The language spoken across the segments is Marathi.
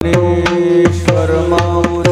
ईश्वर माऊली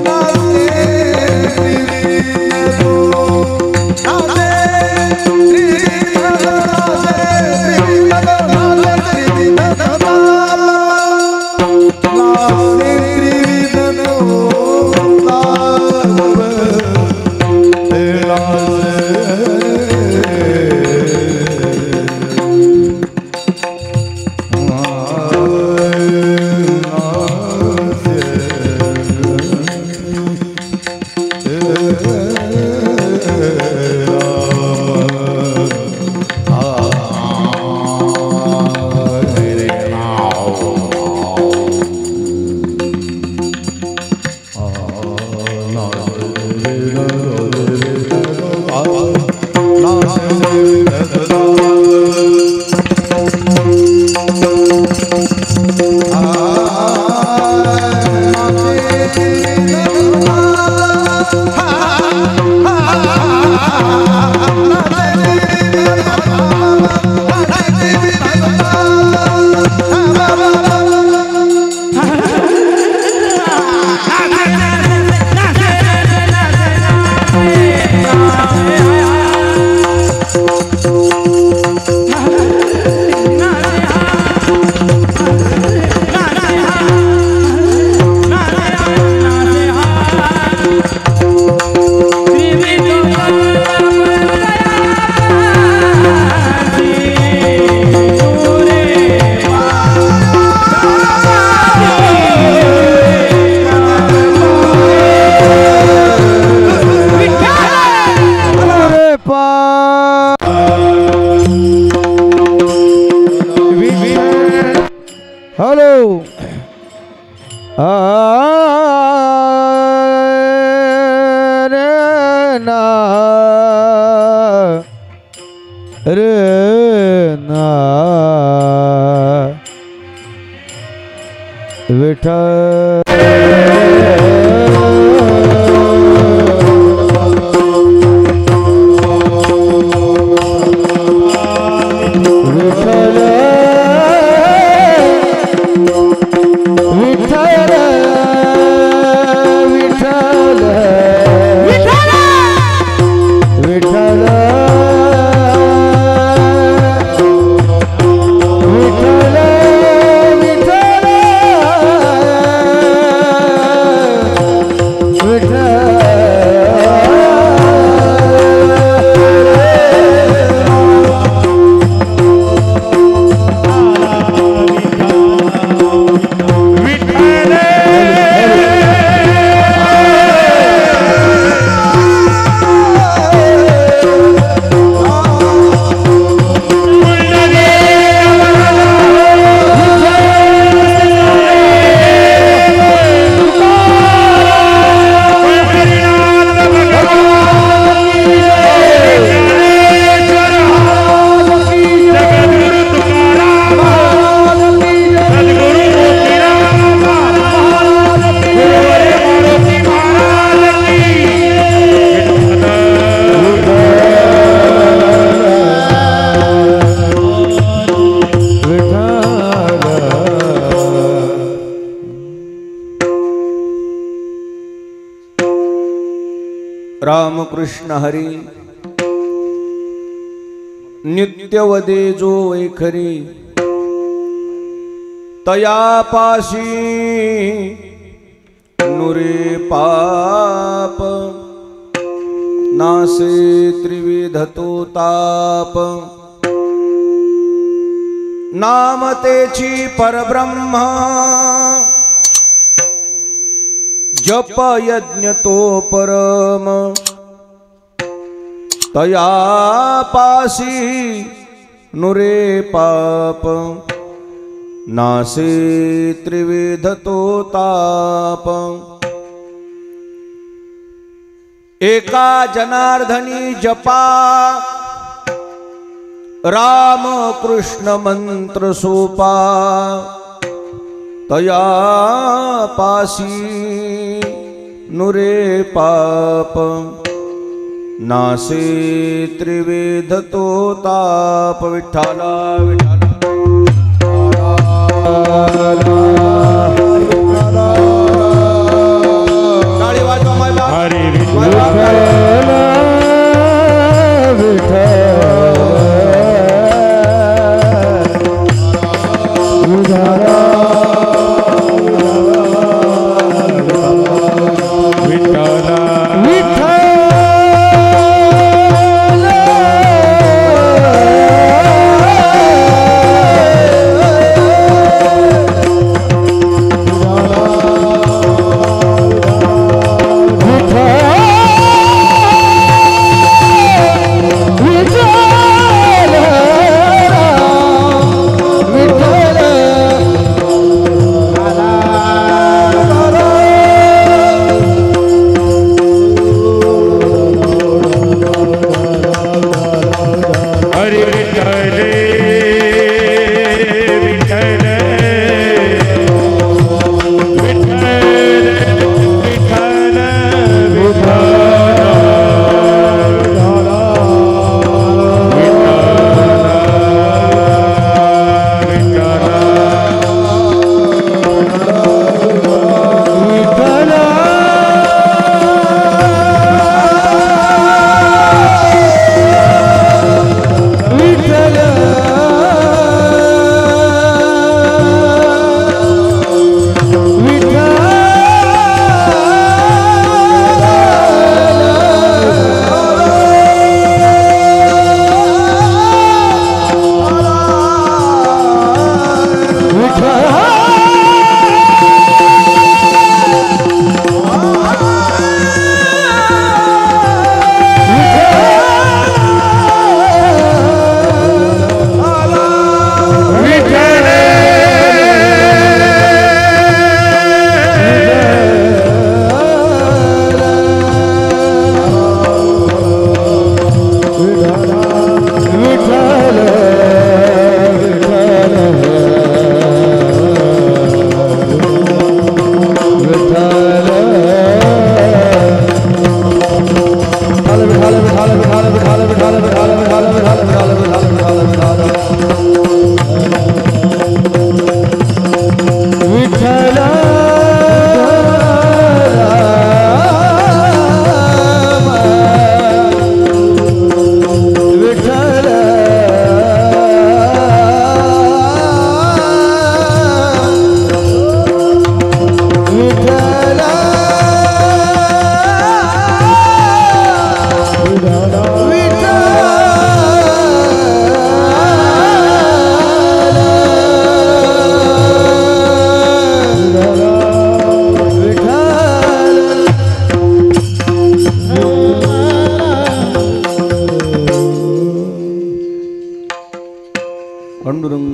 ना रे ना विठ्ठल रामकृष्ण हरी नित्यवदे जो वैखरी तयापाशी नुरे पाप नासे त्रिविधतो ताप नाम तेची परब्रह्म जप यज्ञ तो परम तयापासी नुरे पाप नासे त्रिविध तो ताप एका जनार्दनी जपा राम कृष्ण मंत्र सोपा तयापासी नुरे पाप नासे त्रिविध तो ताप विठ्ठला टाळी वाजवा मायबा हरी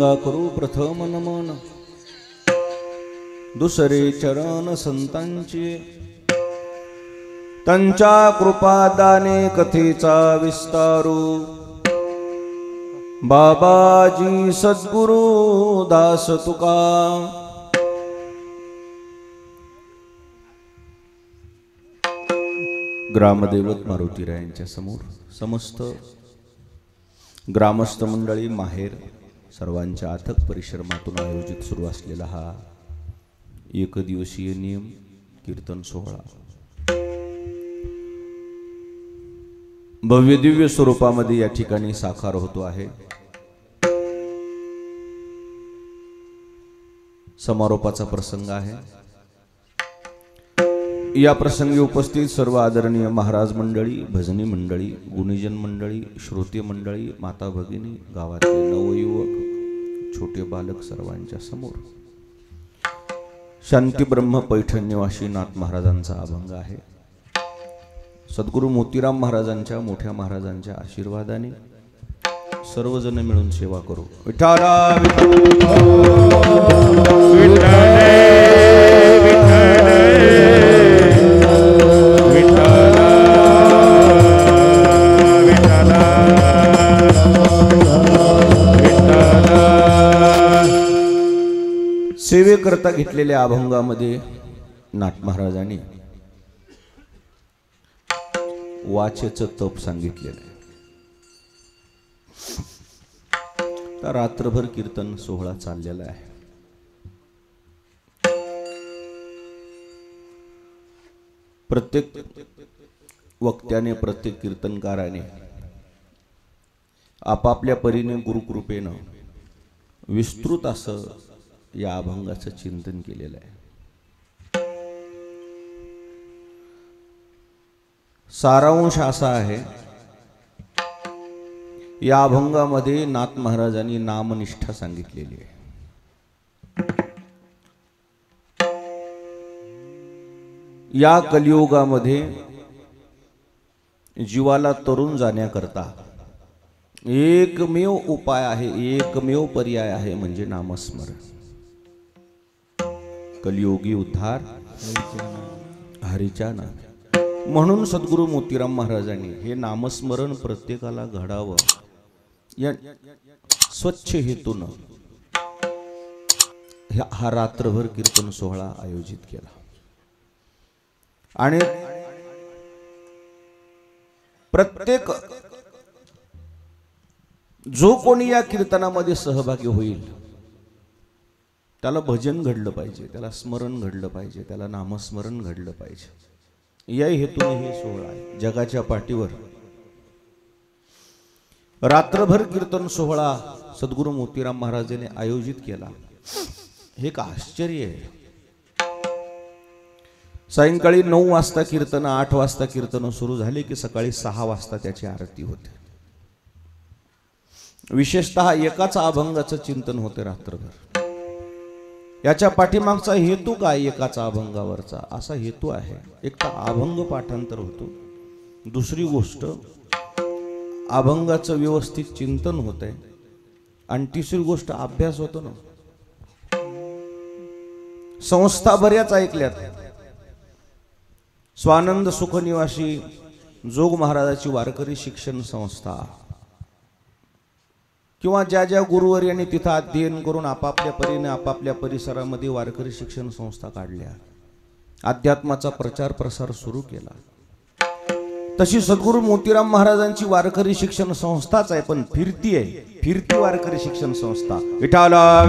गंगा करू प्रथम नमन, दुसरे चरण संतांचे, त्यांच्या कृपादाने कथेचा विस्तारू, बाबाजी सद्गुरु दास तुका। ग्रामदैवत मारुतीरायांच्या समोर समस्त ग्रामस्थ मंडळी, माहेर सर्वांच्या अथक परिश्रमातून आयोजित सुरू असलेला हा एकदिवसीय नियम कीर्तन सोहळा भव्य दिव्य स्वरूपामध्ये या ठिकाणी साकार होतो आहे। समारोपाचा प्रसंग आहे। या प्रसंगी उपस्थित सर्व आदरणीय महाराज मंडळी, भजनी मंडळी, गुणीजन मंडळी, श्रोते मंडळी, माता भगिनी, गावातले नवयुवक, छोटे बालक सर्वांच्या समोर शांती ब्रह्म पैठण निवासी नाथ महाराजांचा अभंग आहे। सद्गुरु मोतीराम महाराजांच्या, मोठ्या महाराजांच्या आशीर्वादाने सर्वजण मिळून सेवा करू। विठाला सेवेकरता घेतलेल्या अभंगामध्ये नाथ महाराजांनी वाचेचं तप सांगितलेलं आहे। तर रात्रभर कीर्तन सोहळा चाललेला आहे। प्रत्येक वक्त्याने, प्रत्येक कीर्तनकाराने आपापल्या परीने गुरुकृपेनं विस्तृत असं या अभंगाचं चिंतन केलेलं आहे। सारांश असा आहे, या अभंगामध्ये नाथ महाराजांनी नामनिष्ठा सांगितलेली आहे। या कलियुगामध्ये जीवाला तरुण जाण्याकरता एकमेव उपाय आहे, एकमेव पर्याय आहे, म्हणजे नामस्मरण। कलियुगी उद्धार हरीच्या नामे। म्हणून सद्गुरु मोतीराम महाराजांनी हे नामस्मरण प्रत्येकाला घडावं या स्वच्छ हेतून हा रात्रभर कीर्तन सोहळा आयोजित केला। आणि प्रत्येक जो कोणी या कीर्तनामध्ये सहभागी होईल त्याला भजन घडलं पाहिजे, त्याला स्मरण घडलं पाहिजे, त्याला नामस्मरण घडलं पाहिजे। या हेतूने हे सोहळा आहे। जगाच्या पाठीवर रात्रभर कीर्तन सोहळा सद्गुरु मोतीराम महाराजांनी आयोजित केला, हे एक आश्चर्य आहे। सायंकाळी 9 वाजता कीर्तन, 8 वाजता कीर्तन सुरू झाले की सकाळी 6 वाजता त्याची आरती होते। विशेषतः एकाच अभंगाचं चिंतन होते रात्रभर। याच्या पाठीमागचा हेतू काय? एकाचा अभंगावरचा असा हेतू आहे, एक तर अभंग पाठांतर होतो, दुसरी गोष्ट अभंगाचं व्यवस्थित चिंतन होत आहे, आणि तिसरी गोष्ट अभ्यास होतो ना। संस्था बऱ्याच ऐकल्यात। स्वानंद सुखनिवासी जोग महाराजाची वारकरी शिक्षण संस्था, किंवा ज्या ज्या गुरुवर्यांनी तिथं अध्ययन करून आपापल्या परीने आपापल्या परिसरामध्ये वारकरी शिक्षण संस्था काढल्या, अध्यात्माचा प्रचार प्रसार सुरू केला, तशी सद्गुरु मोतीराम महाराजांची वारकरी शिक्षण संस्थाच आहे, पण फिरती आहे, फिरती वारकरी शिक्षण संस्था। विठाला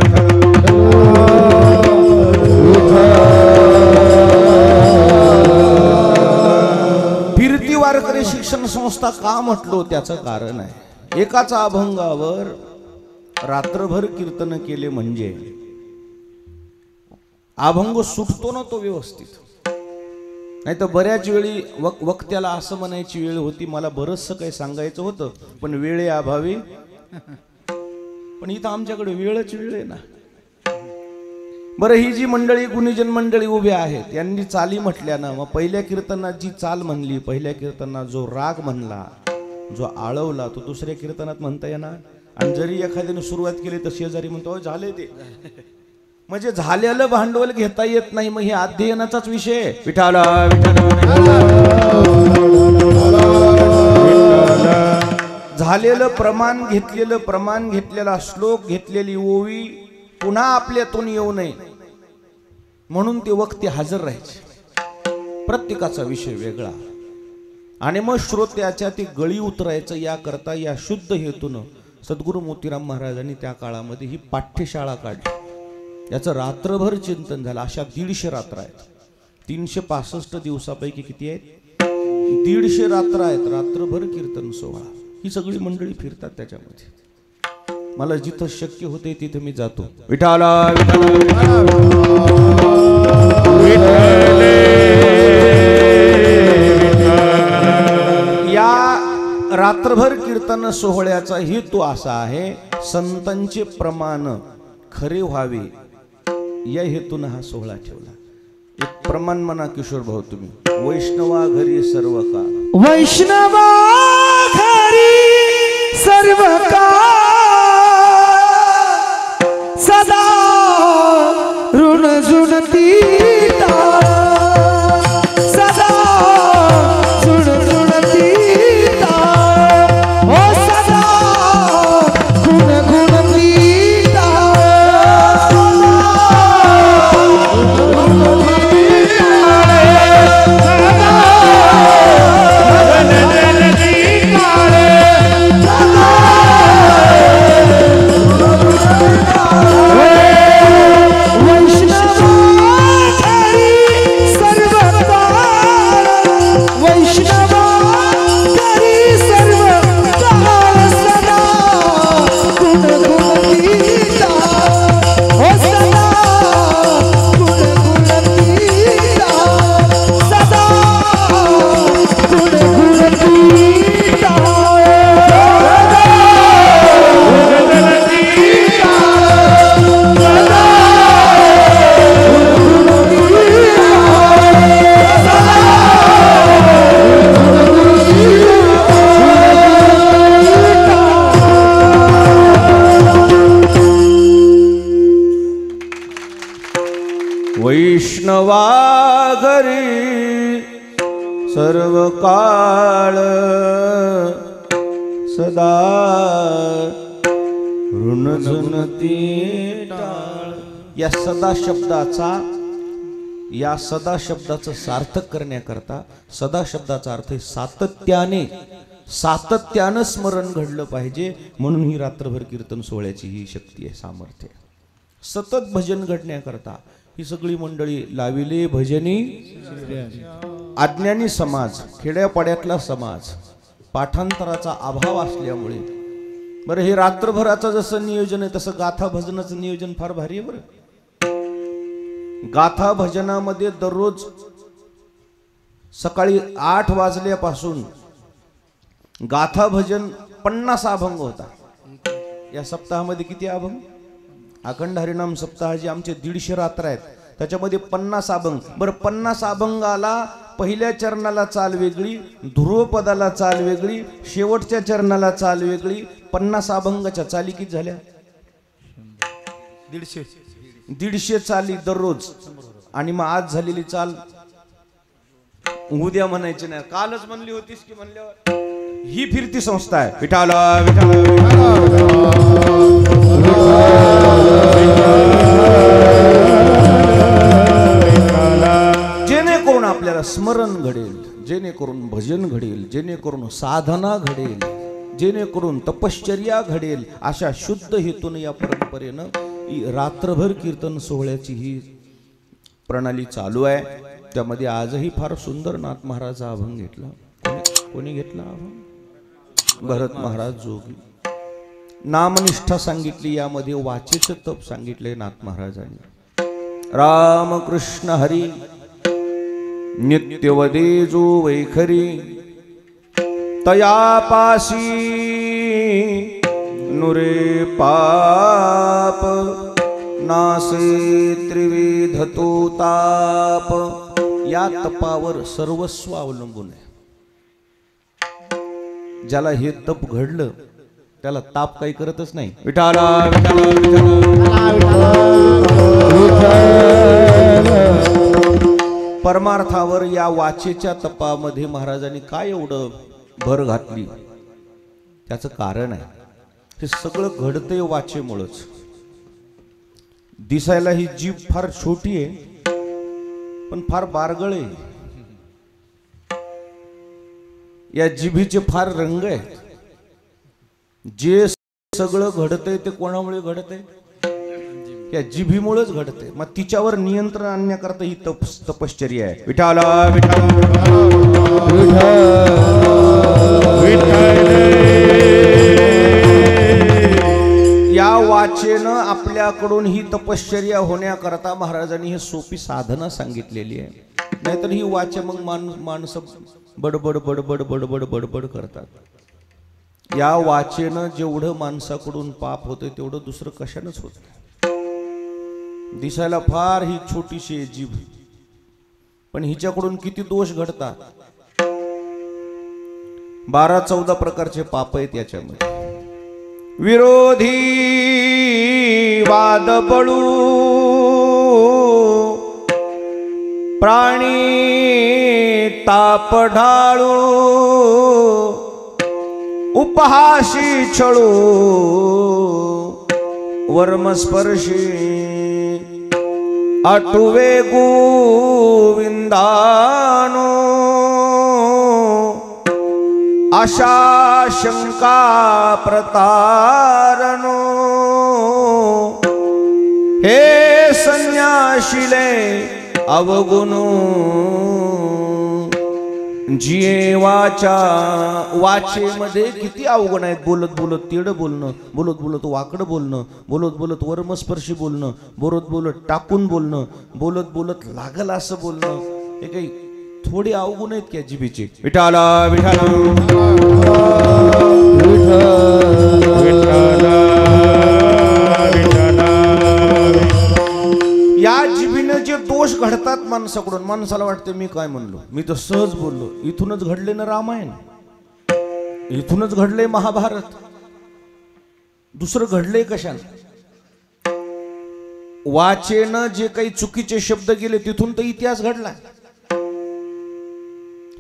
फिरती वारकरी शिक्षण संस्था का म्हटलो त्याचं कारण आहे, एकाच अभंगावर रात्रभर कीर्तन केले म्हणजे अभंग सुटतो ना तो व्यवस्थित। नाही तर बऱ्याच वेळी वक्त्याला असं म्हणायची वेळ होती, मला बरंचसं काही सांगायचं होतं पण वेळेअभावी, पण इथं आमच्याकडे वेळच वेळ आहे ना। बरं, ही जी मंडळी गुणीजन मंडळी उभे आहेत यांनी चाली म्हटल्या ना, मग पहिल्या कीर्तनात जी चाल म्हणली, पहिल्या कीर्तनात जो राग म्हणला, जो आळवला, तो दुसऱ्या कीर्तनात म्हणता येणार? आणि जरी एखाद्याने सुरुवात केली तर शेजारी म्हणतो झाले ते, म्हणजे झालेलं भांडवल घेता येत नाही. मग हे अध्ययनाचाच विषय. विठाला झालेलं प्रमाण घेतलेला श्लोक घेतलेली ओवी पुन्हा आपल्यातून येऊ नये म्हणून ते वक्ते हजर राहायचे. प्रत्येकाचा विषय वेगळा. आणि मग श्रोत्याच्या ती गळी उतरायचं याकरता या शुद्ध हेतून सद्गुरू मोतीराम महाराजांनी त्या काळामध्ये ही पाठ्यशाळा काढली. याचं रात्रभर चिंतन झालं. अशा 150 रात्र आहेत. 365 दिवसापैकी किती आहेत? 150 रात्र आहेत. रात्रभर कीर्तन सोहळा. ही सगळी मंडळी फिरतात त्याच्यामध्ये. मला जिथं शक्य होते तिथे मी जातो. विठाला या रात्रभर कीर्तन सोहळ्याचा हेतू असा आहे, संतांचे प्रमाण खरे व्हावे या हेतून हा सोहळा ठेवला. एक प्रमाण म्हणा किशोर भाऊ तुम्ही. वैष्णवा घरी सर्व काळ, वैष्णवा घरी सर्व काळ सदा ऋण झुणती टाळ, सदा ऋण झुणती टाळ, ओ सदा गुण गुणती टाळ. वैष्णवा घरी सर्व काळ सदा ऋण झुणती टाळ. या सदा शब्दाचं सार्थक करण्याकरता, सदा शब्दाचा अर्थ सातत्यानं स्मरण घडलं पाहिजे. म्हणून ही रात्रभर कीर्तन सोहळ्याची ही शक्ती आहे, सामर्थ्य. सतत भजन घडण्याकरता ही सगळी मंडळी लाविले भजनी. अज्ञानी समाज, खेड्यापाड्यातला समाज, पाठांतराचा अभाव असल्यामुळे बरं हे रात्रभराचं जसं नियोजन आहे तसं गाथा भजनाचं नियोजन फार भारी आहे. बरं गाथा भजनामध्ये दररोज सकाळी 8 वाजल्यापासून गाथा भजन 50 अभंग होता. या सप्ताहामध्ये किती अभंग? अखंड हरिनाम सप्ताहाची आमचे 150 रात्र आहेत, त्याच्यामध्ये 50 अभंग. बरं 50 अभंगाला पहिल्या चरणाला चाल वेगळी, ध्रुवपदाला चाल वेगळी, शेवटच्या चरणाला चाल वेगळी. 50 अभंगाच्या चाली किती झाल्या? 150 चाली दररोज. आणि मग आज झालेली चाल उद्या म्हणायची नाही, कालच म्हणली होतीस की म्हणल्यावर ही फिरती संस्था आहे. विठाला जेणेकरून आपल्याला स्मरण घडेल, जेणेकरून भजन घडेल, जेणेकरून साधना घडेल, जेणेकरून तपश्चर्या घडेल, अशा शुद्ध हेतून या परंपरेनं रात्रभर कीर्तन सोहळ्याची ही प्रणाली चालू आहे. त्यामध्ये आजही फार सुंदर नाथ महाराजचा अभंग घेतला. कोणी घेतला अभंग? भरत महाराज जोगी. नामनिष्ठा सांगितली, यामध्ये वाचेचं तप सांगितले नाथ महाराजांनी. राम कृष्ण हरी नित्यवदे जो वैखरी, तयापासी नुरे पाप, नासे त्रिविधतो ताप. या तपावर सर्वस्व अवलंबून आहे. ज्याला हे तप घडलं त्याला ताप काही करतच नाही. विठाला विठाला विठाला. परमार्थावर या वाचेच्या तपामध्ये महाराजांनी काय एवढं भर घातली, त्याचं कारण आहे हे सगळं घडतंय वाचेमुळंच. दिसायला ही जीभ फार छोटी आहे पण फार बारगळ आहे. या जिभीचे फार रंग आहेत. जे सगळं घडतंय ते कोणामुळे घडतंय? या जिभीमुळेच घडतंय. मग तिच्यावर नियंत्रण आणण्याकरता ही तपश्चर्या आहे. विठाला या वाचेनं आपल्याकडून ही तपश्चर्या होण्याकरता महाराजांनी हे सोपी साधना सांगितलेली आहे. नाहीतर ही वाचे मग माणसं बडबड बडबड बडबड बडबड करतात. या वाचेनं जेवढं माणसाकडून पाप होतं तेवढं दुसरं कशानंच होत नाही. दिसायला फार ही छोटीशी आहे जीभ, पण हिच्याकडून किती दोष घडतात. 12-14 प्रकारचे पाप आहेत याच्यामध्ये. विरोधी वाद बळू, प्राणी ताप ढाळू, उपहाशी छळू, वर्मस्पर्शी आठुवे गोविंदानो, आशा शंका प्रतारणो, हे संन्याशिले अवगुणो, जिये वाचा. वाचेमध्ये किती अवगुण आहेत. बोलत बोलत तेडं बोलणं, बोलत बोलत वाकडं बोलणं, बोलत बोलत वर्मस्पर्शी बोलणं, बोलत बोलत टाकून बोलणं, बोलत बोलत लागल असं बोलणं. हे काही थोडी अवगुण आहेत क्या जिभेचे? विठाला विठाला या जिभीने जे दोष घडतात माणसाकडून, माणसाला वाटते मी काय म्हणलो, मी तर सहज बोललो. इथूनच घडले ना रामायण, इथूनच घडले महाभारत. दुसरं घडले कशाने? वाचेनं जे काही चुकीचे शब्द गेले तिथून तर इतिहास घडला.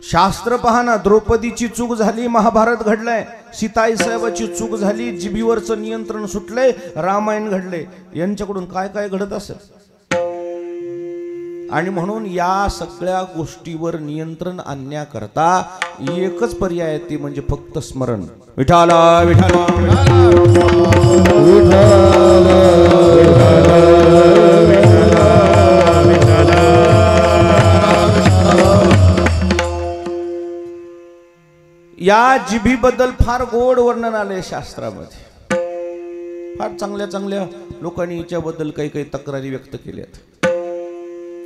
शास्त्र पहाना, द्रौपदीची चूक झाली, महाभारत घडलंय. सीताई साहेबाची चूक झाली, जिभीवरचं नियंत्रण सुटलंय, रामायण घडले. यांच्याकडून काय काय घडत असेल. आणि म्हणून या सगळ्या गोष्टीवर नियंत्रण आणण्याकरता एकच पर्याय आहे, ते म्हणजे फक्त स्मरण. विठाला विठाला या जिभीबद्दल फार गोड वर्णन आले शास्त्रामध्ये. फार चांगल्या चांगल्या लोकांनी हिच्याबद्दल काही काही तक्रारी व्यक्त केल्यात.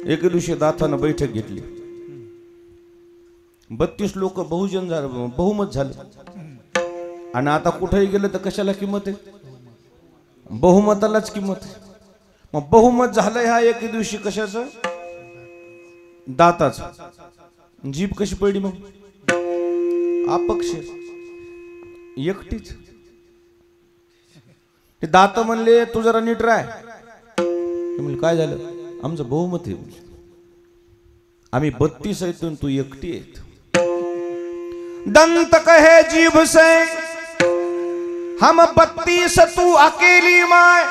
एके दिवशी दातानं बैठक घेतली. 32 लोक बहुमत झालं. आणि आता कुठेही गेलं तर कशाला किंमत आहे? बहुमतालाच किंमत आहे. मग बहुमत झालं ह्या एके दिवशी कशाचं? दाताच. जीभ कशी पडली मग? अपक्ष, एकटीच. ते दात म्हणले तू जरा नीट राह. म्हणले काय झालं? आमचं बहुमत आहे, आम्ही 32 आहेत तू एकटी आहेत. दंत कहे जीभ से हम 32 तू अकेली माय.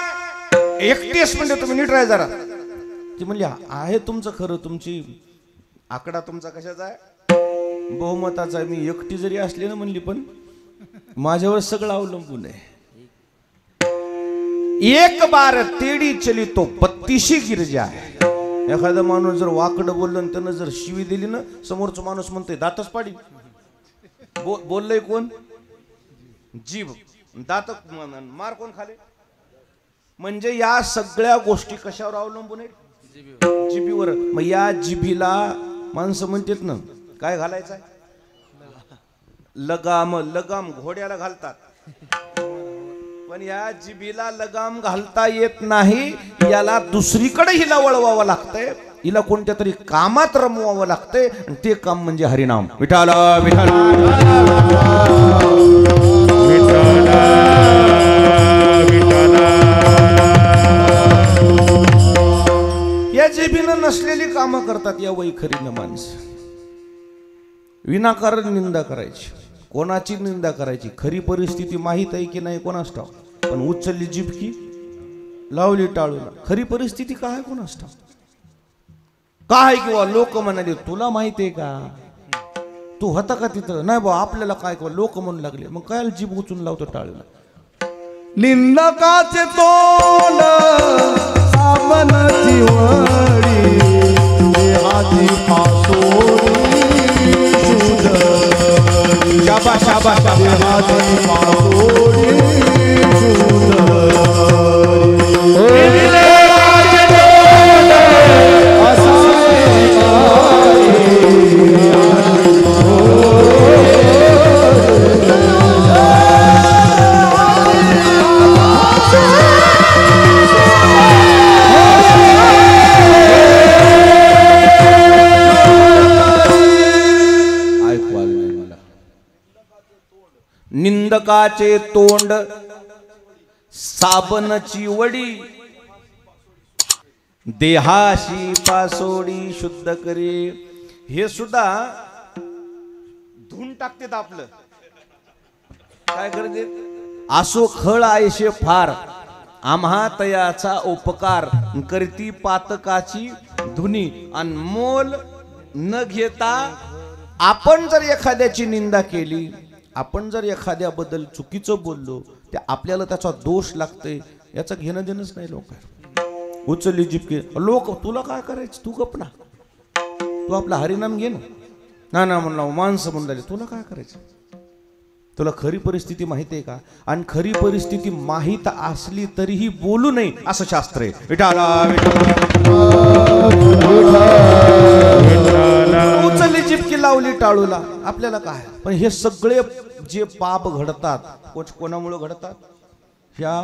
31 म्हणजे तुम्ही नीट राह जरा. ती म्हणली आहे तुमचं खरं, तुमची आकडा तुमचा कशाचा आहे? बहुमताचा. मी एकटी जरी असली ना म्हणली, पण माझ्यावर सगळं अवलंबून आहे. एक बार तेडी चली तो 32 गिर जाय. एखादा माणूस जर वाकडं बोललं आणि त्यानं जर शिवी दिली ना, समोरचा माणूस म्हणतोय दातच पाडी. बोललंय कोण? जीभ. दात मार कोण खाले? म्हणजे या सगळ्या गोष्टी कशावर अवलंबून आहेत? जिभीवर. मग या जिभीला माणसं म्हणतात ना काय घालायचं? लगाम. लगाम घोड्याला घालतात, पण या जिभीला लगाम घालता येत नाही. याला दुसरीकडे हिला वळवावं लागतंय, हिला कोणत्या तरी कामात रमवावं लागतंय, आणि ते काम म्हणजे हरिनाम. विठाला विठाला विठाला या जिभेनं नसलेली कामं करतात या वैखरीनं माणसं. विनाकारण निंदा करायची, कोणाची निंदा करायची. खरी परिस्थिती माहीत आहे की नाही कोणास ठाऊक, पण उचलली जीभ की लावली टाळूला. खरी परिस्थिती काय कोणास ठाऊक काय, किंवा लोक म्हणाले तुला माहिती आहे का, तू होता का तिथं, नाही बा आपल्याला काय, किंवा लोक म्हणू लागले, मग काय जीभ उचलून लावतो टाळूला. निंदकाचे तोंड साबणाची वडी, देहाची पासोडी शुद्ध. शाबा शाबा शाबा. देहाची पासोडी निंदकाचे तोंड साबणची वडी, देहाशी पासोडी शुद्ध करे. हे सुद्धा धुवून टाकतात आपलं. काय करते, असो खळ आयशे फार, आम्हा तयाचा उपकार, करती पातकाची धुनी. आणि मोल न घेता आपण जर एखाद्याची निंदा केली, आपण जर एखाद्याबद्दल चुकीचं बोललो, ते आपल्याला त्याचा दोष लागतोय, याचं घेणं देणंच नाही. लोक उचलली जिपके, लोक तुला काय करायचं, तू गप ना, तू आपला हरिनाम घे ना. ना म्हणला माणसं म्हणले तुला काय करायचं. तुला खरी परिस्थिती माहिती आहे का, आणि खरी परिस्थिती माहीत असली तरीही बोलू नये असं शास्त्र आहे. उचलली जिपकी लावली टाळूला, आपल्याला काय. पण हे सगळे जे पाप घडतात कोणामुळे घडतात, ह्या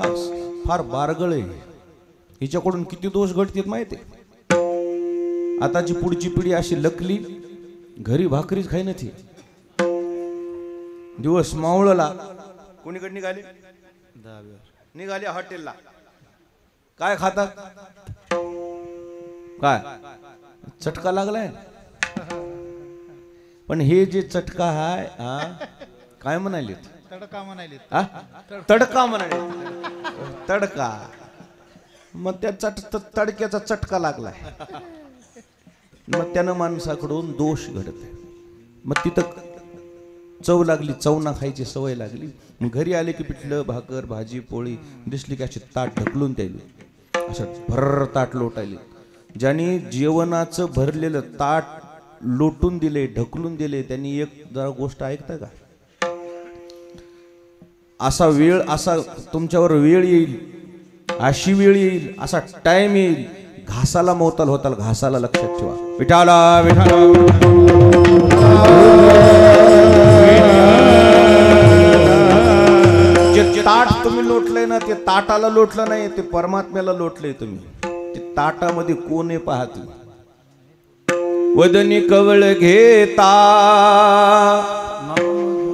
फार बारगळ आहे. हिच्याकडून किती दोष घडतात माहिती आहे. आताची पुढची पिढी अशी लकली, घरी भाकरीच खाई नथी. दिवस मावळला, कोणीकडे निघाले हॉटेलला, काय खातात, काय चटका लागलाय. पण हे जे चटका हाय, काय म्हणाले, तडका म्हणाले, तडका म्हणाले, तडका. मग त्या तडक्याचा चटका लागलाय, मग त्यानं माणसाकडून दोष घडत. मग तिथं चव लागली, चवना खायची सवय लागली. मग घरी आले की पिठलं भाकर भाजी पोळी दिसली की अशी ताट ढकलून द्यायली, असं भर ताट लोटायली. ज्यांनी जेवणाचं भरलेलं ताट लोटून दिले, ढकलून दिले, त्यांनी एक जरा गोष्ट ऐकता का. असा वेळ, असा तुमच्यावर वेळ येईल, अशी वेळ येईल, असा टाइम येईल, घासाला मोताल होताल, घासाला लक्षात ठेवा. विठाला जे ताट तुम्ही लोटलंय ना, ते ताटाला लोटलं नाही, ते परमात्म्याला लोटलंय तुम्ही. ते ताटामध्ये कोण आहे पाहते. वदनी कवळ घेता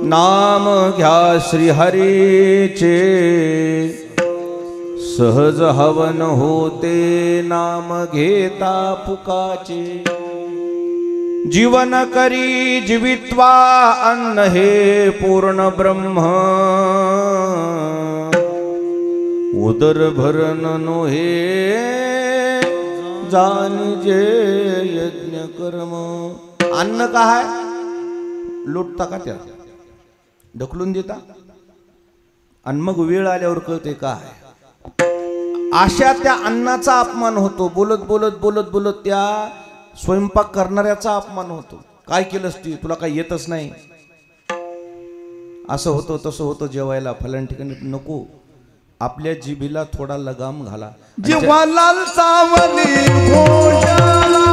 नाम घ्या श्री हरीचे, सहज हवन होते नाम घेता पुकाचे. जीवन करी जीवित्वा अन्न हे पूर्ण ब्रह्म, उदर भरण नोहे जाणजे यज्ञ कर्म. अन्न काय लुटता का, त्या ढकलून देता, आणि मग वेळ आल्यावर कळते काय. अशा त्या अन्नाचा अपमान होतो. बोलत बोलत बोलत बोलत त्या स्वयंपाक करणाऱ्याचा अपमान होतो. काय केलंस ती, तुला काय येतच नाही, असं होतं तसं होतं. जेवायला फलान ठिकाणी नको, आपल्या जिभेला थोडा लगाम घाला. जीवाला सावली घोषाला,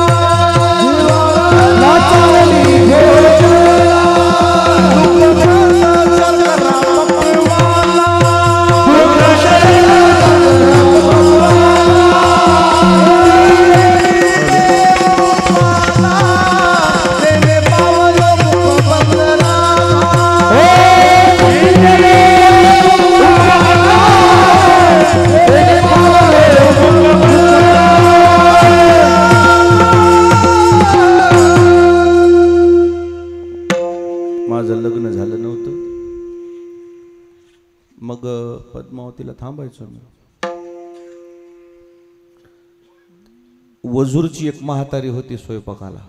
मग पद्मावतीला थांबायचो मी. वजूरची एक म्हातारी होती स्वयंपाकाला.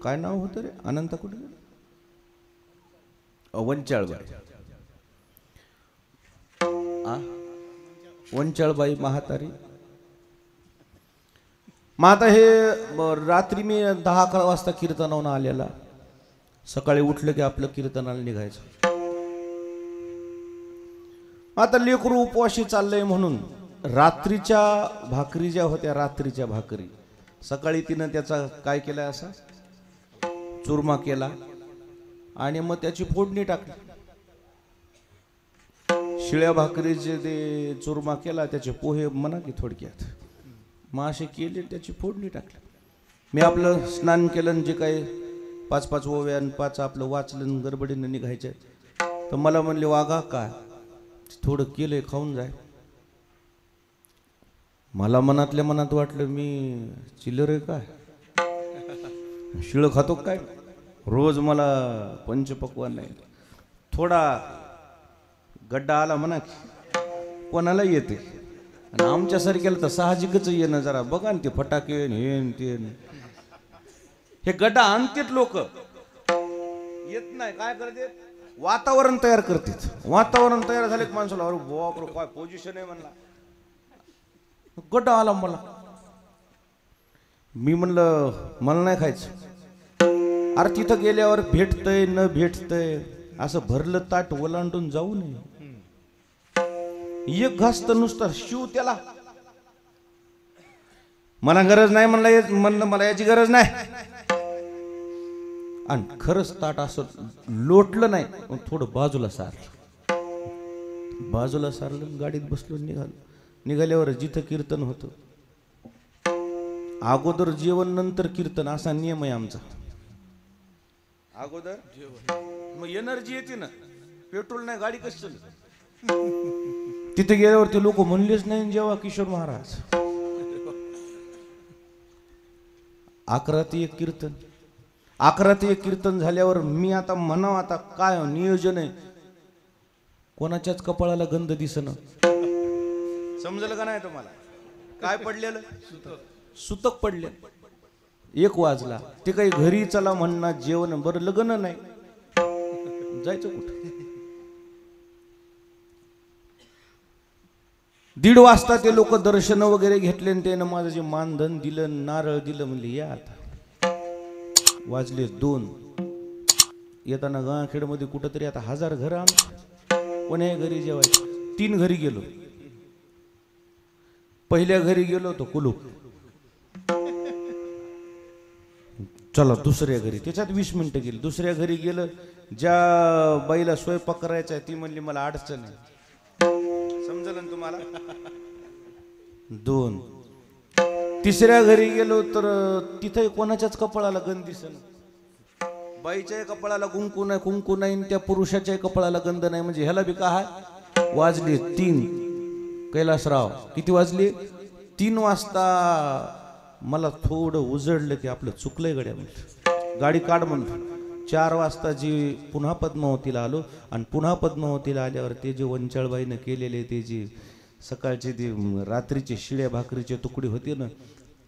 काय नाव होतं रे? अनंता कुठे? वंचाळबाई. वंचाळबाई म्हातारी. मग आता हे रात्री मी 10-11 वाजता कीर्तनावरून आलेला. सकाळी उठलं की आपलं कीर्तनाला निघायचं. आता लेकरू उपवाशी चाललंय म्हणून रात्रीच्या भाकरी ज्या होत्या, रात्रीच्या भाकरी सकाळी तिनं त्याचा काय केला, असा चुरमा केला आणि मग त्याची फोडणी टाकली. शिळ्या भाकरीचे ते चुरमा केला, त्याचे पोहे म्हणा की थोडक्यात मग असे केले, त्याची फोडणी टाकली. मी आपलं स्नान केलं, जे काही 5-5 ओव्या आणि 5 आपलं वाचलं, गडबडीनं निघायचं. तर मला म्हणले, वागा काय थोडं केलंय, खाऊन जाय. मला मनातल्या मनात वाटलं मी चिल्लर आहे काय, शिळं खातो काय, रोज मला पंचपक्वान नाही. थोडा गड्डा आला म्हणा कोणाला येते, आणि आमच्यासारख्याला तर साहजिकच येणं. जरा बघा ना ते फटाके हे हे गड्डा आणतात लोक, येत नाही. काय करते, वातावरण तयार करतात. वातावरण तयार झाले की माणसाला अरे बाप काय पोझिशन आहे म्हणला. गड्डा आला मला. मी म्हणलं मला नाही खायचं. अरे तिथं गेल्यावर भेटतंय न भेटतंय, असं भरलं ताट ओलांडून जाऊ नये. एक घास तर नुसतं शिव त्याला. मला गरज नाही म्हणलं मला याची गरज नाही. आणि खरंच ताट असं लोटलं नाही, थोडं बाजूला सारलं. बाजूला सारलं, गाडीत बसलो, निघाल्यावर जिथं कीर्तन होतं, अगोदर जेवण नंतर कीर्तन असा नियम आहे आमचा. अगोदर मग एनर्जी येते ना, पेट्रोल नाही गाडी कशी चालली. तिथे गेल्यावर ते लोक म्हणलेच नाही जेव्हा किशोर महाराज 11 ते 1 कीर्तन. 11 ते 1 कीर्तन झाल्यावर मी आता म्हणावं आता काय नियोजन आहे, कोणाच्याच कपाळाला गंध दिसणं. समजलं का नाही तुम्हाला? काय पडलेलं, सुतक पडले. 1 वाजला. ते काही घरी चला म्हणणार, जेवण बरं, लग्न नाही, जायचं कुठं. 1:30 वाजता ते लोक दर्शन वगैरे घेतले, आणि त्यानं माझं जे मानधन दिलं, नारळ दिलं, म्हणले या आता. वाजले 2. येताना गावाखेडमध्ये कुठंतरी आता 1000 घरं आमची, कोण्या घरी जेवायचं. 3 घरी गेलो. पहिल्या घरी गेलो तो कुलूप, चला दुसऱ्या घरी, त्याच्यात 20 मिनिटं गेली. दुसऱ्या घरी गेलं, ज्या बाईला स्वयंपाक करायचा आहे ती म्हणली मला अडचण आहे. समजलं ना तुम्हाला? 2. तिसऱ्या घरी गेलो तर तिथे कोणाच्याच कपाळाला गंध दिसेना. बाईच्या कपाळाला कुंकू नाही, कुंकू नाही, त्या पुरुषाच्या कपाळाला गंध नाही. म्हणजे ह्याला बी काय वाजले 3. कैलासराव किती वाजले? 3 वाजता. मला थोडं उजळलं की आपलं चुकलंय गड्या, म्हणलं गाडी काढ म्हणलं. 4 वाजता जी पुन्हा पद्मावतीला आलो, आणि पुन्हा पद्मावतीला आल्यावर ते जे वंचाळबाईनं केलेले ते जे सकाळचे ते रात्रीचे शिळ्या भाकरीचे तुकडे होते ना,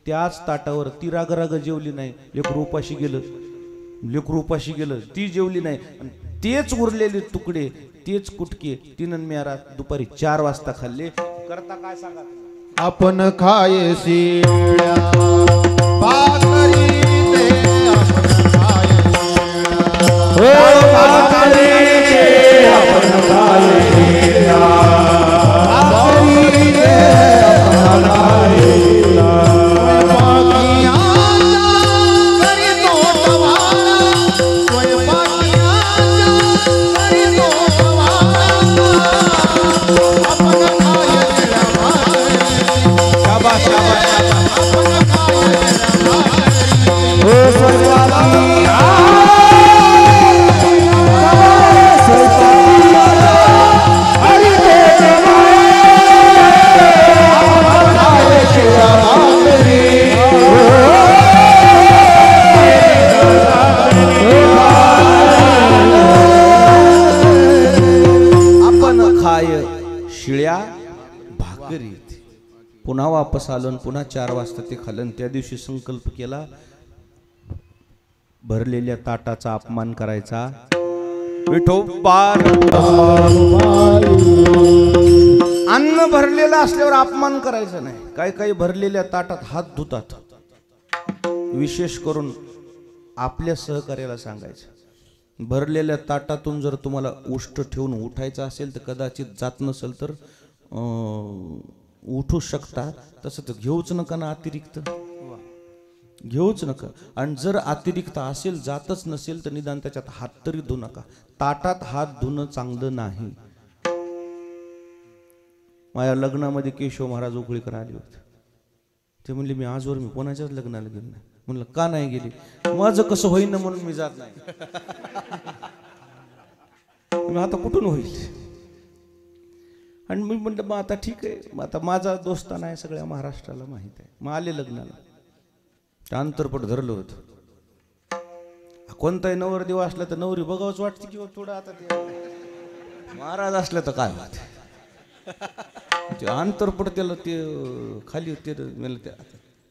त्याच ताटावर ती राग जेवली नाही. लेकरू उपाशी गेलं, ती जेवली नाही. तेच उरलेले तुकडे, तेच कुटके तिनं मी दुपारी 4 वाजता खाल्ले. करता काय सांगा? आपण खाये शिळ्या भाकरी ते, आपण खाये आपण खाये शिळ्या भाकरी ते, आपण खाये शाबाश शाबाश शाबाश. वाजता आलं पुन्हा 4 वाजता ते खाल्लं. त्या दिवशी संकल्प केला, भरलेल्या ताटाचा अपमान करायचा. विठोबा अन्न भरलेलं असल्यावर अपमान करायचा नाही. काही काही भरलेल्या ताटात हात धुतात. विशेष करून आपल्या सहकार्याला सांगायचं, भरलेल्या ताटातून जर तुम्हाला उष्ट ठेवून उठायचं असेल तर कदाचित जात नसेल तर उठू शकता, तसं तर घेऊच नका ना अतिरिक्त, घेऊच नका. आणि जर अतिरिक्त असेल, जातच नसेल तर निदान त्याच्यात हात तरी धुवू नका. ताटात हात धुणं चांगलं नाही. माझ्या लग्नामध्ये केशव महाराज उकळीकर आले होते. ते म्हणले मी आजवर मी कोणाच्याच लग्नाला गेलो नाही. म्हणलं का नाही गेली? माझं कसं होईन ना म्हणून मी जात नाही. आता कुठून होईल? आणि मी म्हणलं मग आता ठीक आहे, मग आता माझा दोस्ताना आहे, सगळ्या महाराष्ट्राला माहित आहे. मग आले लग्नाला, अंतरपट धरलं होतं. कोणताही नवरदेव असला तर नवरी बघावंच वाटते किंवा थोडं. आता ते महाराज असलं तर काय होत, ते अंतरपट त्याला ते खाली ते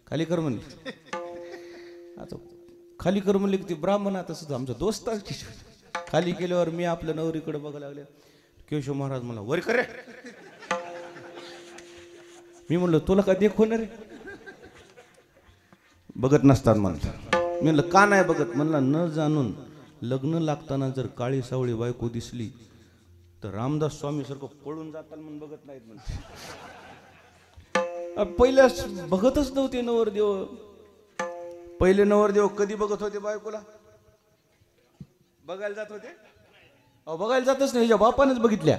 खाली कर म्हणले. आता खाली कर म्हणले की ते ब्राह्मण आता सुद्धा आमचा दोस्त खाली केल्यावर मी आपल्या नवरीकडे बघायला लागले. केशव महाराज मला वर करे. मी म्हणलं तुला का देख होणार रे? बघत नसतात म्हणलं. मी म्हणलं का नाही बघत? म्हणलं न जाणून लग्न लागताना जर काळी सावळी बायको दिसली तर रामदास स्वामी सारखं पळून जाताना म्हणून बघत नाहीत म्हणते. पहिल्या बघतच नव्हते नवरदेव. पहिले नवरदेव कधी बघत होते बायकोला? बघायला जात होते? बघायला जातच नाही, बापानेच बघितल्या.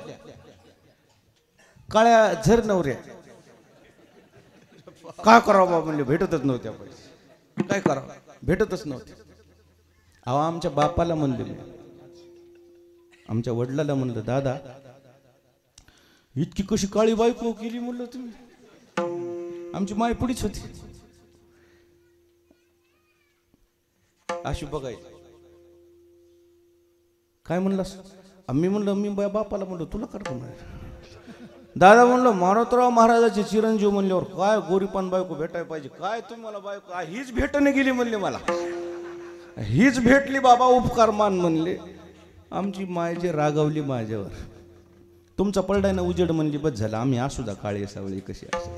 काळ्या झर नवऱ्या काय करावं बाबा म्हणले, भेटतच नव्हत्या. पैसे काय करावं, भेटतच नव्हते. अहो आमच्या बापाला म्हणले, मी आमच्या वडिलाला म्हणलं, दादा इतकी कशी काळी बायको केली म्हणलं तुम्ही? आमची माय पुढीच होती अशी बघायची. काय म्हणलास? आम्ही म्हणलं मी बापाला म्हणलं तुला करतो म्हणलं. दादा म्हणलं मारुतराव महाराजाचे चिरंजीव म्हणल्यावर काय गोरीपान बायको भेटायला पाहिजे. काय तुम्हाला बायको हीच भेटणे गेली म्हणले, मला हीच भेटली बाबा, उपकार मान म्हणले. आमची माय जे रागावली माझ्यावर, तुमचा पलडाय ना उजेड म्हणली, बस झाला आम्ही असू दा काळी सावळी कशी असेल.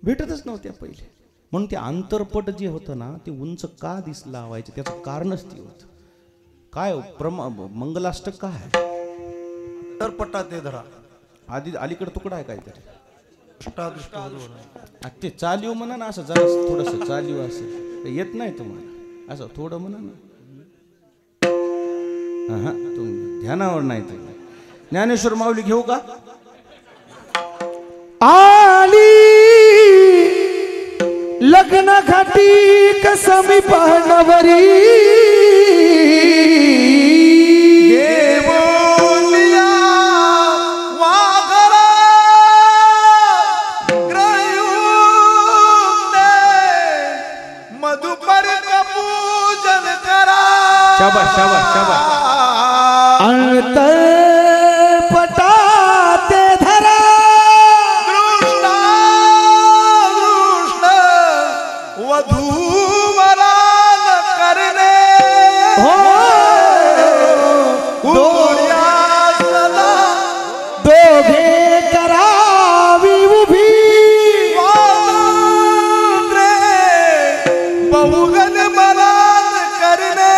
भेटतच नव्हत्या पहिले. म्हणून ते आंतरपट जे होतं ना ते उंच का दिसलं लावायचं, त्याचं कारणच ते होतं. काय मंगलाष्टक काय अंतरपटा ते धरा. आधी अलीकडे तुकडा आहे काहीतरी, ते चालीव म्हणा ना, असं जरा थोडस चालीव असं येत नाही तुम्हाला, असं थोडं म्हणा ना. हा तुम्ही ध्यानावर नाही तर. ज्ञानेश्वर माऊली घेऊ का? आली लग्न घाटी कसमी पाहणवरी शाबाश शाबाश शाबाश. अंतरपटा ते धरा वधूवरान करणे दोऱ्या सदा दोघे करावी उभी बहुगन बलान करणे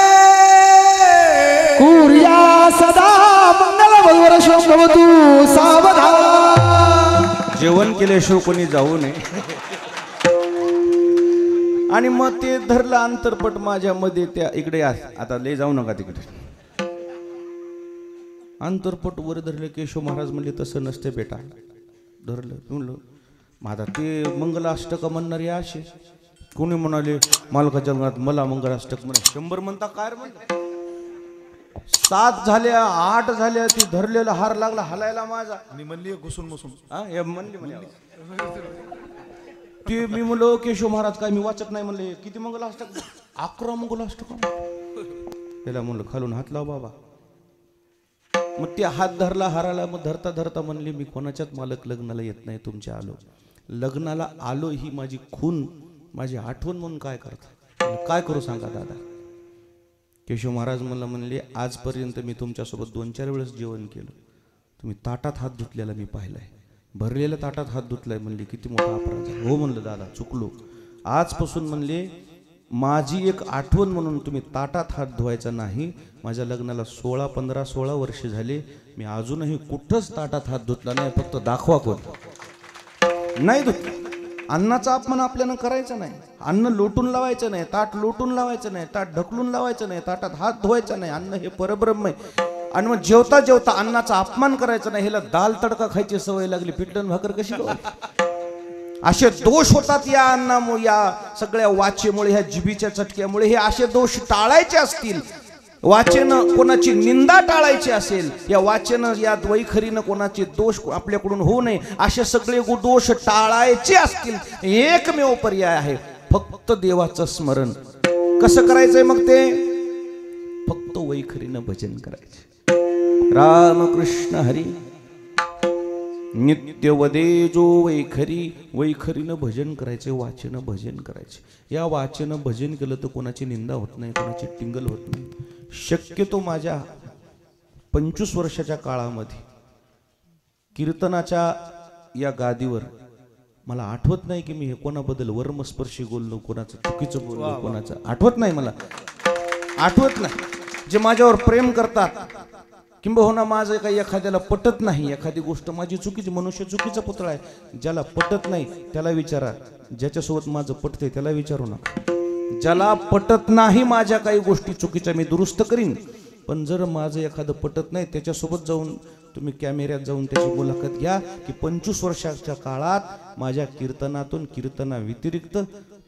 कुर्या सदा मंगल वधूवर शोभवतू सावधान. जेवण केल्याशिवाय कोणी जाऊ नये. आणि मग ते धरलं अंतरपट माझ्या मध्ये. त्या इकडे आता लय जाऊ नका तिकडे. अंतरपट वर धरले. केशव महाराज म्हणले तसं नसते बेटा. धरलं म्हणलं माझा ते मंगलाष्टक म्हणणारे असे. कोणी म्हणाले मालकाच्या लग्नात मला मंगलाष्टक म्हणे 100 म्हणता काय म्हणता. 7 झाल्या 8 झाल्या. ती धरलेला हार लागला हलायला माझा. मी म्हणली घुसून बसून म्हणली ते. मी म्हणलो केशव महाराज काय मी वाचत नाही म्हणले. किती मंगलाष्टक? 11 मंगलाष्टक. त्याला म्हणलं खालून हात लाव बाबा. मग ते हात धरला हाराला. मग धरता धरता म्हणले मी कोणाच्याच मालक लग्नाला येत नाही, तुमच्या आलो. लग्नाला आलो ही माझी खून माझी आठवण म्हणून काय करता, काय करू सांगा दादा. केशव महाराज मला म्हणले आजपर्यंत मी तुमच्यासोबत 2-4 वेळेस जेवण केलं, तुम्ही ताटात हात धुतलेला मी पाहिलाय, भरलेल्या ताटात हात धुतलाय. म्हणले किती मोठा अपराध आहे. हो म्हणलं दादा चुकलो, आजपासून म्हणले माझी एक आठवण म्हणून तुम्ही ताटात हात धुवायचा नाही. माझ्या लग्नाला 16 वर्ष झाले, मी अजूनही कुठंच ताटात हात धुतला नाही, फक्त दाखवा कोण नाही धुतला. अन्नाचा अपमान आपल्याला करायचा नाही, अन्न लोटून लावायचं नाही, ताट लोटून लावायचं नाही, ताट ढकलून लावायचं नाही, ताटात हात धुवायचा नाही. अन्न हे परब्रह्म आहे. आणि मग जेवता जेवता अन्नाचा अपमान करायचा नाही. ह्याला दाल तडका खायची सवय लागली, पिठलं भाकर कशी खायची. असे दोष होतात या अन्नामुळे, या सगळ्या वाचेमुळे, ह्या जिभीच्या चटक्यामुळे. हे असे दोष टाळायचे असतील, वाचेनं कोणाची निंदा टाळायची असेल, या वाचेनं या वैखरीनं कोणाचे दोष आपल्याकडून होऊ नये, असे सगळे दोष टाळायचे असतील, एकमेव पर्याय आहे फक्त देवाचं स्मरण. कसं करायचंय मग ते? फक्त वैखरीनं भजन करायचे. रामकृष्ण हरी नित्य वदे जो वैखरी, वैखरीनं भजन करायचे, वाचेनं भजन करायचे. या वाचेनं भजन केलं तर कोणाची निंदा होत नाही, कोणाची टिंगल होत नाही. शक्यतो माझ्या 25 वर्षाच्या काळामध्ये कीर्तनाच्या या गादीवर मला आठवत नाही की मी हे कोणाबद्दल वर्मस्पर्शी बोललो, कोणाचं चुकीचं बोललो, कोणाचं आठवत नाही, मला आठवत नाही. जे माझ्यावर प्रेम करतात, किंबहुना माझं काही एखाद्याला पटत नाही, एखादी गोष्ट माझी चुकीची, मनुष्य चुकीचा पुतळा आहे, ज्याला पटत नाही त्याला विचारा, ज्याच्यासोबत माझं पटतंय त्याला विचारू नका. ज्याला पटत नाही माझ्या काही गोष्टी चुकीच्या मी दुरुस्त करीन, पण जर माझं एखादं पटत नाही त्याच्यासोबत जाऊन तुम्ही कॅमेऱ्यात जाऊन त्याची मुलाखत घ्या की 25 वर्षाच्या काळात माझ्या कीर्तनातून, कीर्तना व्यतिरिक्त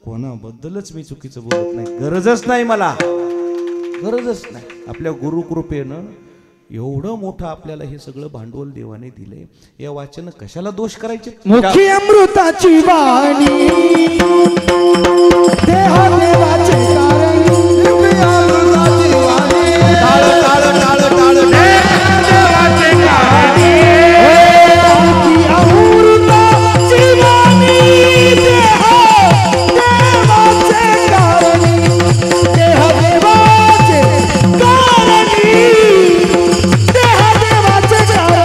कोणाबद्दलच मी चुकीचं बोलत नाही. गरजच नाही, मला गरजच नाही. आपल्या गुरुकृपेनं एवढं मोठं आपल्याला हे सगळं भांडवल देवाने दिले. या वाचन कशाला दोष करायचे? मुखी अमृताची वाणी देहा देवाचे कारण, मुखी अमृताची वाणी टाळ टाळ टाळ टाळ देवाचे कारण, मुखी अमृताची वाणी देहा देवाचे कारण, देहा देवाचे कारण, देहा देवाचे कारण.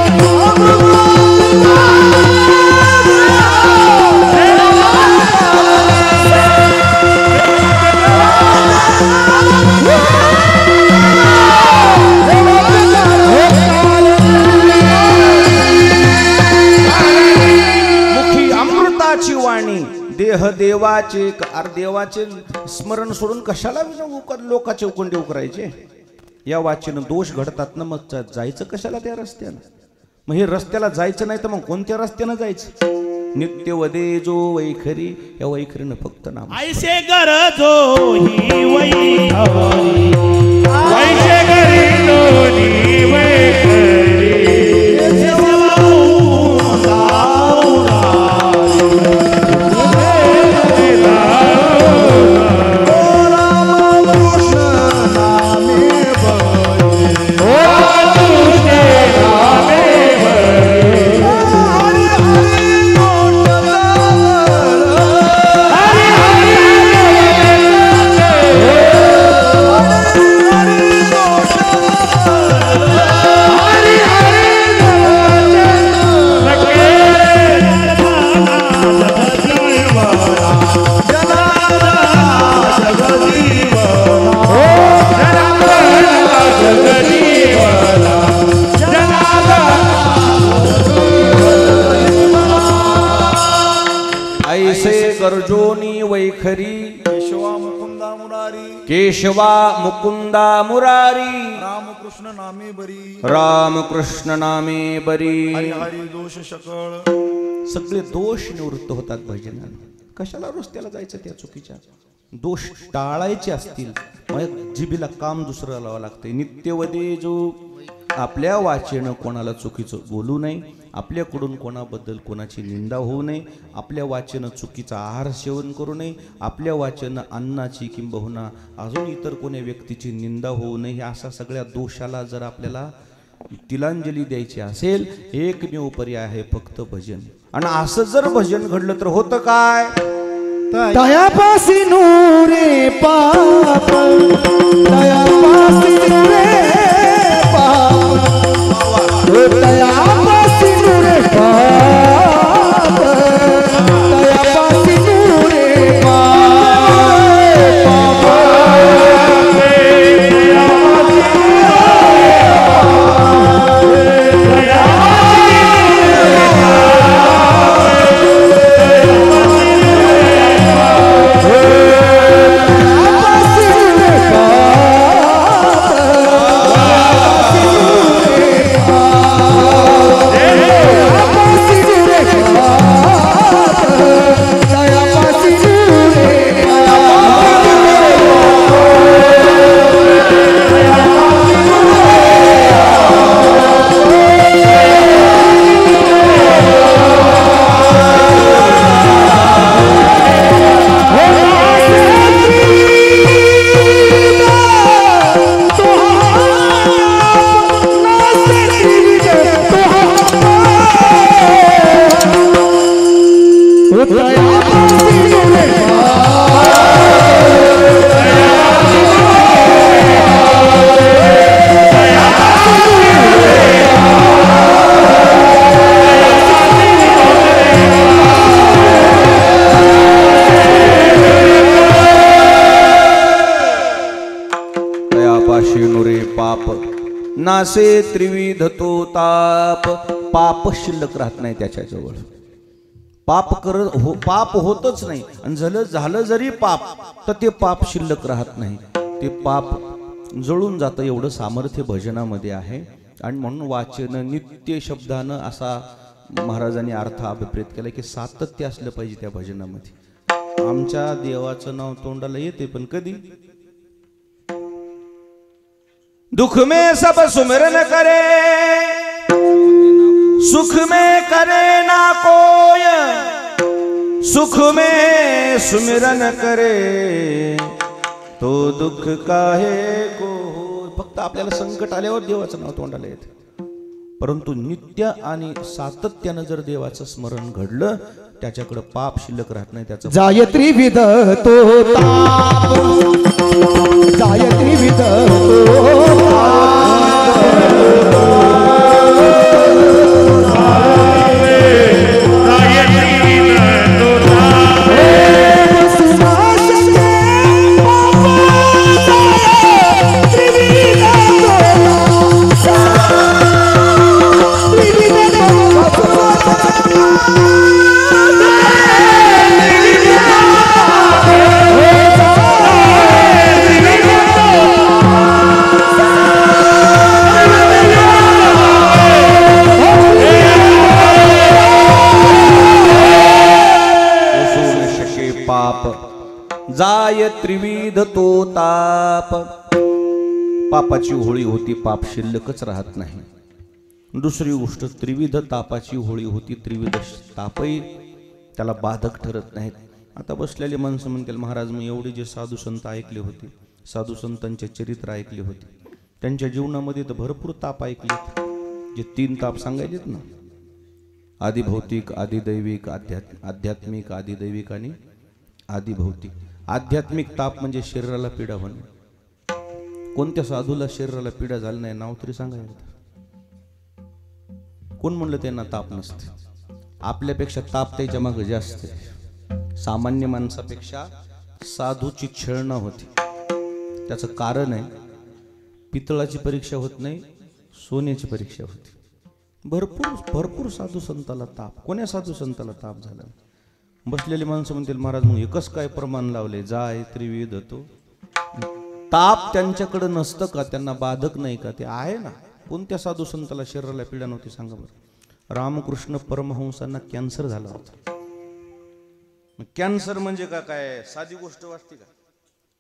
देह देवाचे, देवाचे स्मरण सोडून कशाला लोकांचे उकंडे उकरायचे? या वाचेनं दोष घडतात ना, मग जायचं कशाला त्या रस्त्यानं? मग हे रस्त्याला जायचं नाही तर मग कोणत्या रस्त्यानं जायचं? नित्य वदे जो वैखरी, या वैखरीनं फक्त नाम. ऐसे गरजो ही वैखरी, वैसे गरजो ही वैखरी, गर्जोनी वैखरी, केशवा मुकुंदा मुरारी, केशवा मुकुंदा मुरारी, रामकृष्ण नामे बरी, रामकृष्ण नामे बरी. हरी हरी दोष सकळ, सगळे दोष निवृत्त होतात भजनाने. कशाला रस्त्याला जायचं त्या चुकीच्या? दोष टाळायचे असतील मग जिभेला काम दुसरं लावावं लागतंय. नित्यवदे जो, आपल्या वाचेनं कोणाला चुकीचं बोलू नये, आपल्याकडून कोणाबद्दल कोणाची निंदा होऊ नये, आपल्या वाचेनं चुकीचा आहार सेवन करू नये, आपल्या वाचेनं अन्नाची किंबहुना अजून इतर कोणी व्यक्तीची निंदा होऊ नये. अशा सगळ्या दोषाला जर आपल्याला तिलांजली द्यायची असेल एकमेव पर्याय आहे फक्त भजन. आणि असं जर भजन घडलं तर होतं काय? तयापासी नूरे पाप तयापासी नूरे पाप तयापासी नूरे पाप तयापासी नूरे नासे त्रिविध तो ताप. पाप शिल्लक राहत नाही त्याच्याजवळ. पाप होतच नाही. आणि झालं जरी पाप तर ते पाप शिल्लक राहत नाही. ते पाप जळून जातं. एवढं सामर्थ्य भजनामध्ये आहे. आणि म्हणून वाचन नित्य शब्दानं असा महाराजांनी अर्थ अभिप्रेत केला की सातत्य असलं पाहिजे त्या भजनामध्ये. आमच्या देवाचं नाव तोंडाला येते पण कधी दुख में सब सुमिरन करे सुख में करे ना कोय सुख में सुमिरन करे तो दुःख काहे को. फक्त आपल्याला संकट आल्यावर देवाचं नाव तोंडाला येते. परंतु नित्य आणि सातत्यानं जर देवाचं स्मरण घडलं त्याच्याकडे पाप शिल्लक राहत नाही. त्याचं जाय त्रिविध तो ताप जाय त्रिविध तो जाय त्रिविध तो ताप. पापाची होळी होती. पाप शिल्लकच राहत नाही. दुसरी गोष्ट त्रिविध तापाची होळी होती. त्रिविध तापही त्याला बाधक ठरत नाहीत. आता बसलेले माणसं म्हणतील महाराज मी एवढे जे साधू संत ऐकले होते साधू संतांचे चरित्र ऐकले होते त्यांच्या जीवनामध्ये तर भरपूर ताप ऐकलेत. जे 3 ताप सांगायलेत ना आदिभौतिक आदिदैविक आध्यात्मिक आदिदैविक आणि आदिभौतिक. आध्यात्मिक ताप म्हणजे शरीराला पीडा होणे. कोणत्या साधूला शरीराला पीडा झाली नाही नाव तरी सांगायचं. कोण म्हणलं त्यांना ताप नसते. आपल्यापेक्षा ताप त्याच्या मागे जास्त आहे. सामान्य माणसापेक्षा साधूची छळणा होती. त्याचं कारण आहे पितळाची परीक्षा होत नाही सोन्याची परीक्षा होती. भरपूर साधू संताला ताप. कोण्या साधू संताला ताप झाला? बसलेली माणसं म्हणतील महाराज मग एकच काय प्रमाण लावले जाय त्रिविध तो ताप त्यांच्याकडे नसतं का? त्यांना बाधक नाही का? ते आहे ना. कोणत्या साधू संताला शरीराला पीडा नव्हती सांगा बरं? रामकृष्ण परमहंसांना कॅन्सर झाला होता. मग कॅन्सर म्हणजे का काय साधी गोष्ट वाटते का?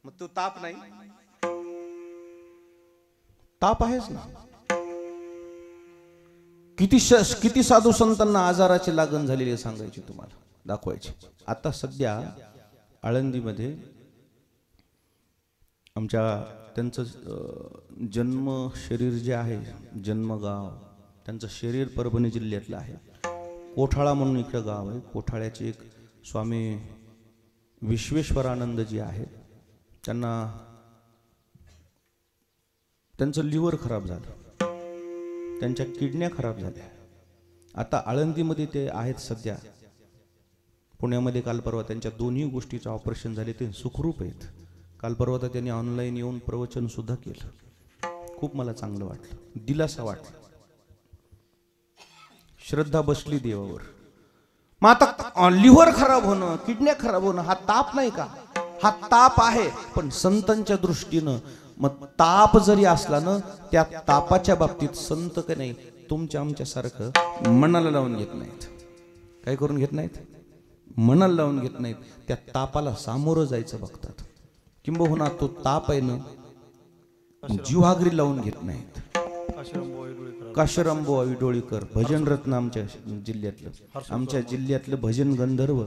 मग तो ताप नाही. ताप आहेच ना. किती साधू संतांना आजाराची लागण झालेली सांगायची तुम्हाला दाखवायची. आता सध्या आळंदीमध्ये त्यांचं जन्म शरीर जे आहे, जन्मगाव त्यांचं शरीर परभणी जिल्ह्यातलं आहे. कोठाळा म्हणून इकडं गाव आहे. कोठाळ्याचे एक स्वामी विश्वेश्वरानंद जी आहे, त्यांचं लिव्हर खराब झालं, त्यांच्या किडन्या खराब झाल्या. आता आळंदीमध्ये ते आहेत सध्या. पुण्यामध्ये काल परवा त्यांच्या दोन्ही गोष्टीचं ऑपरेशन झाले, ते सुखरूप आहेत. काल परवा तर त्यांनी ऑनलाईन येऊन प्रवचन सुद्धा केलं. खूप मला चांगलं वाटलं, दिलासा वाटला, श्रद्धा बसली देवावर. मग आता लिव्हर खराब होणं, किडन्या खराब होणं हा ताप नाही का? हा ताप आहे. पण संतांच्या दृष्टीनं मग ताप जरी असला ना, त्या तापाच्या बाबतीत संत का नाही तुमच्या आमच्यासारखं मनाला लावून घेत नाहीत. काय करून घेत नाहीत? मनाला लावून घेत नाहीत. त्या तापाला सामोरं जायचं बघतात. किंबहुना तो ताप आहे ना, जीवाग्री लावून घेत नाहीत. काशीरामभाऊ विडोळीकर भजन रत्न आमच्या जिल्ह्यातलं भजन गंधर्व,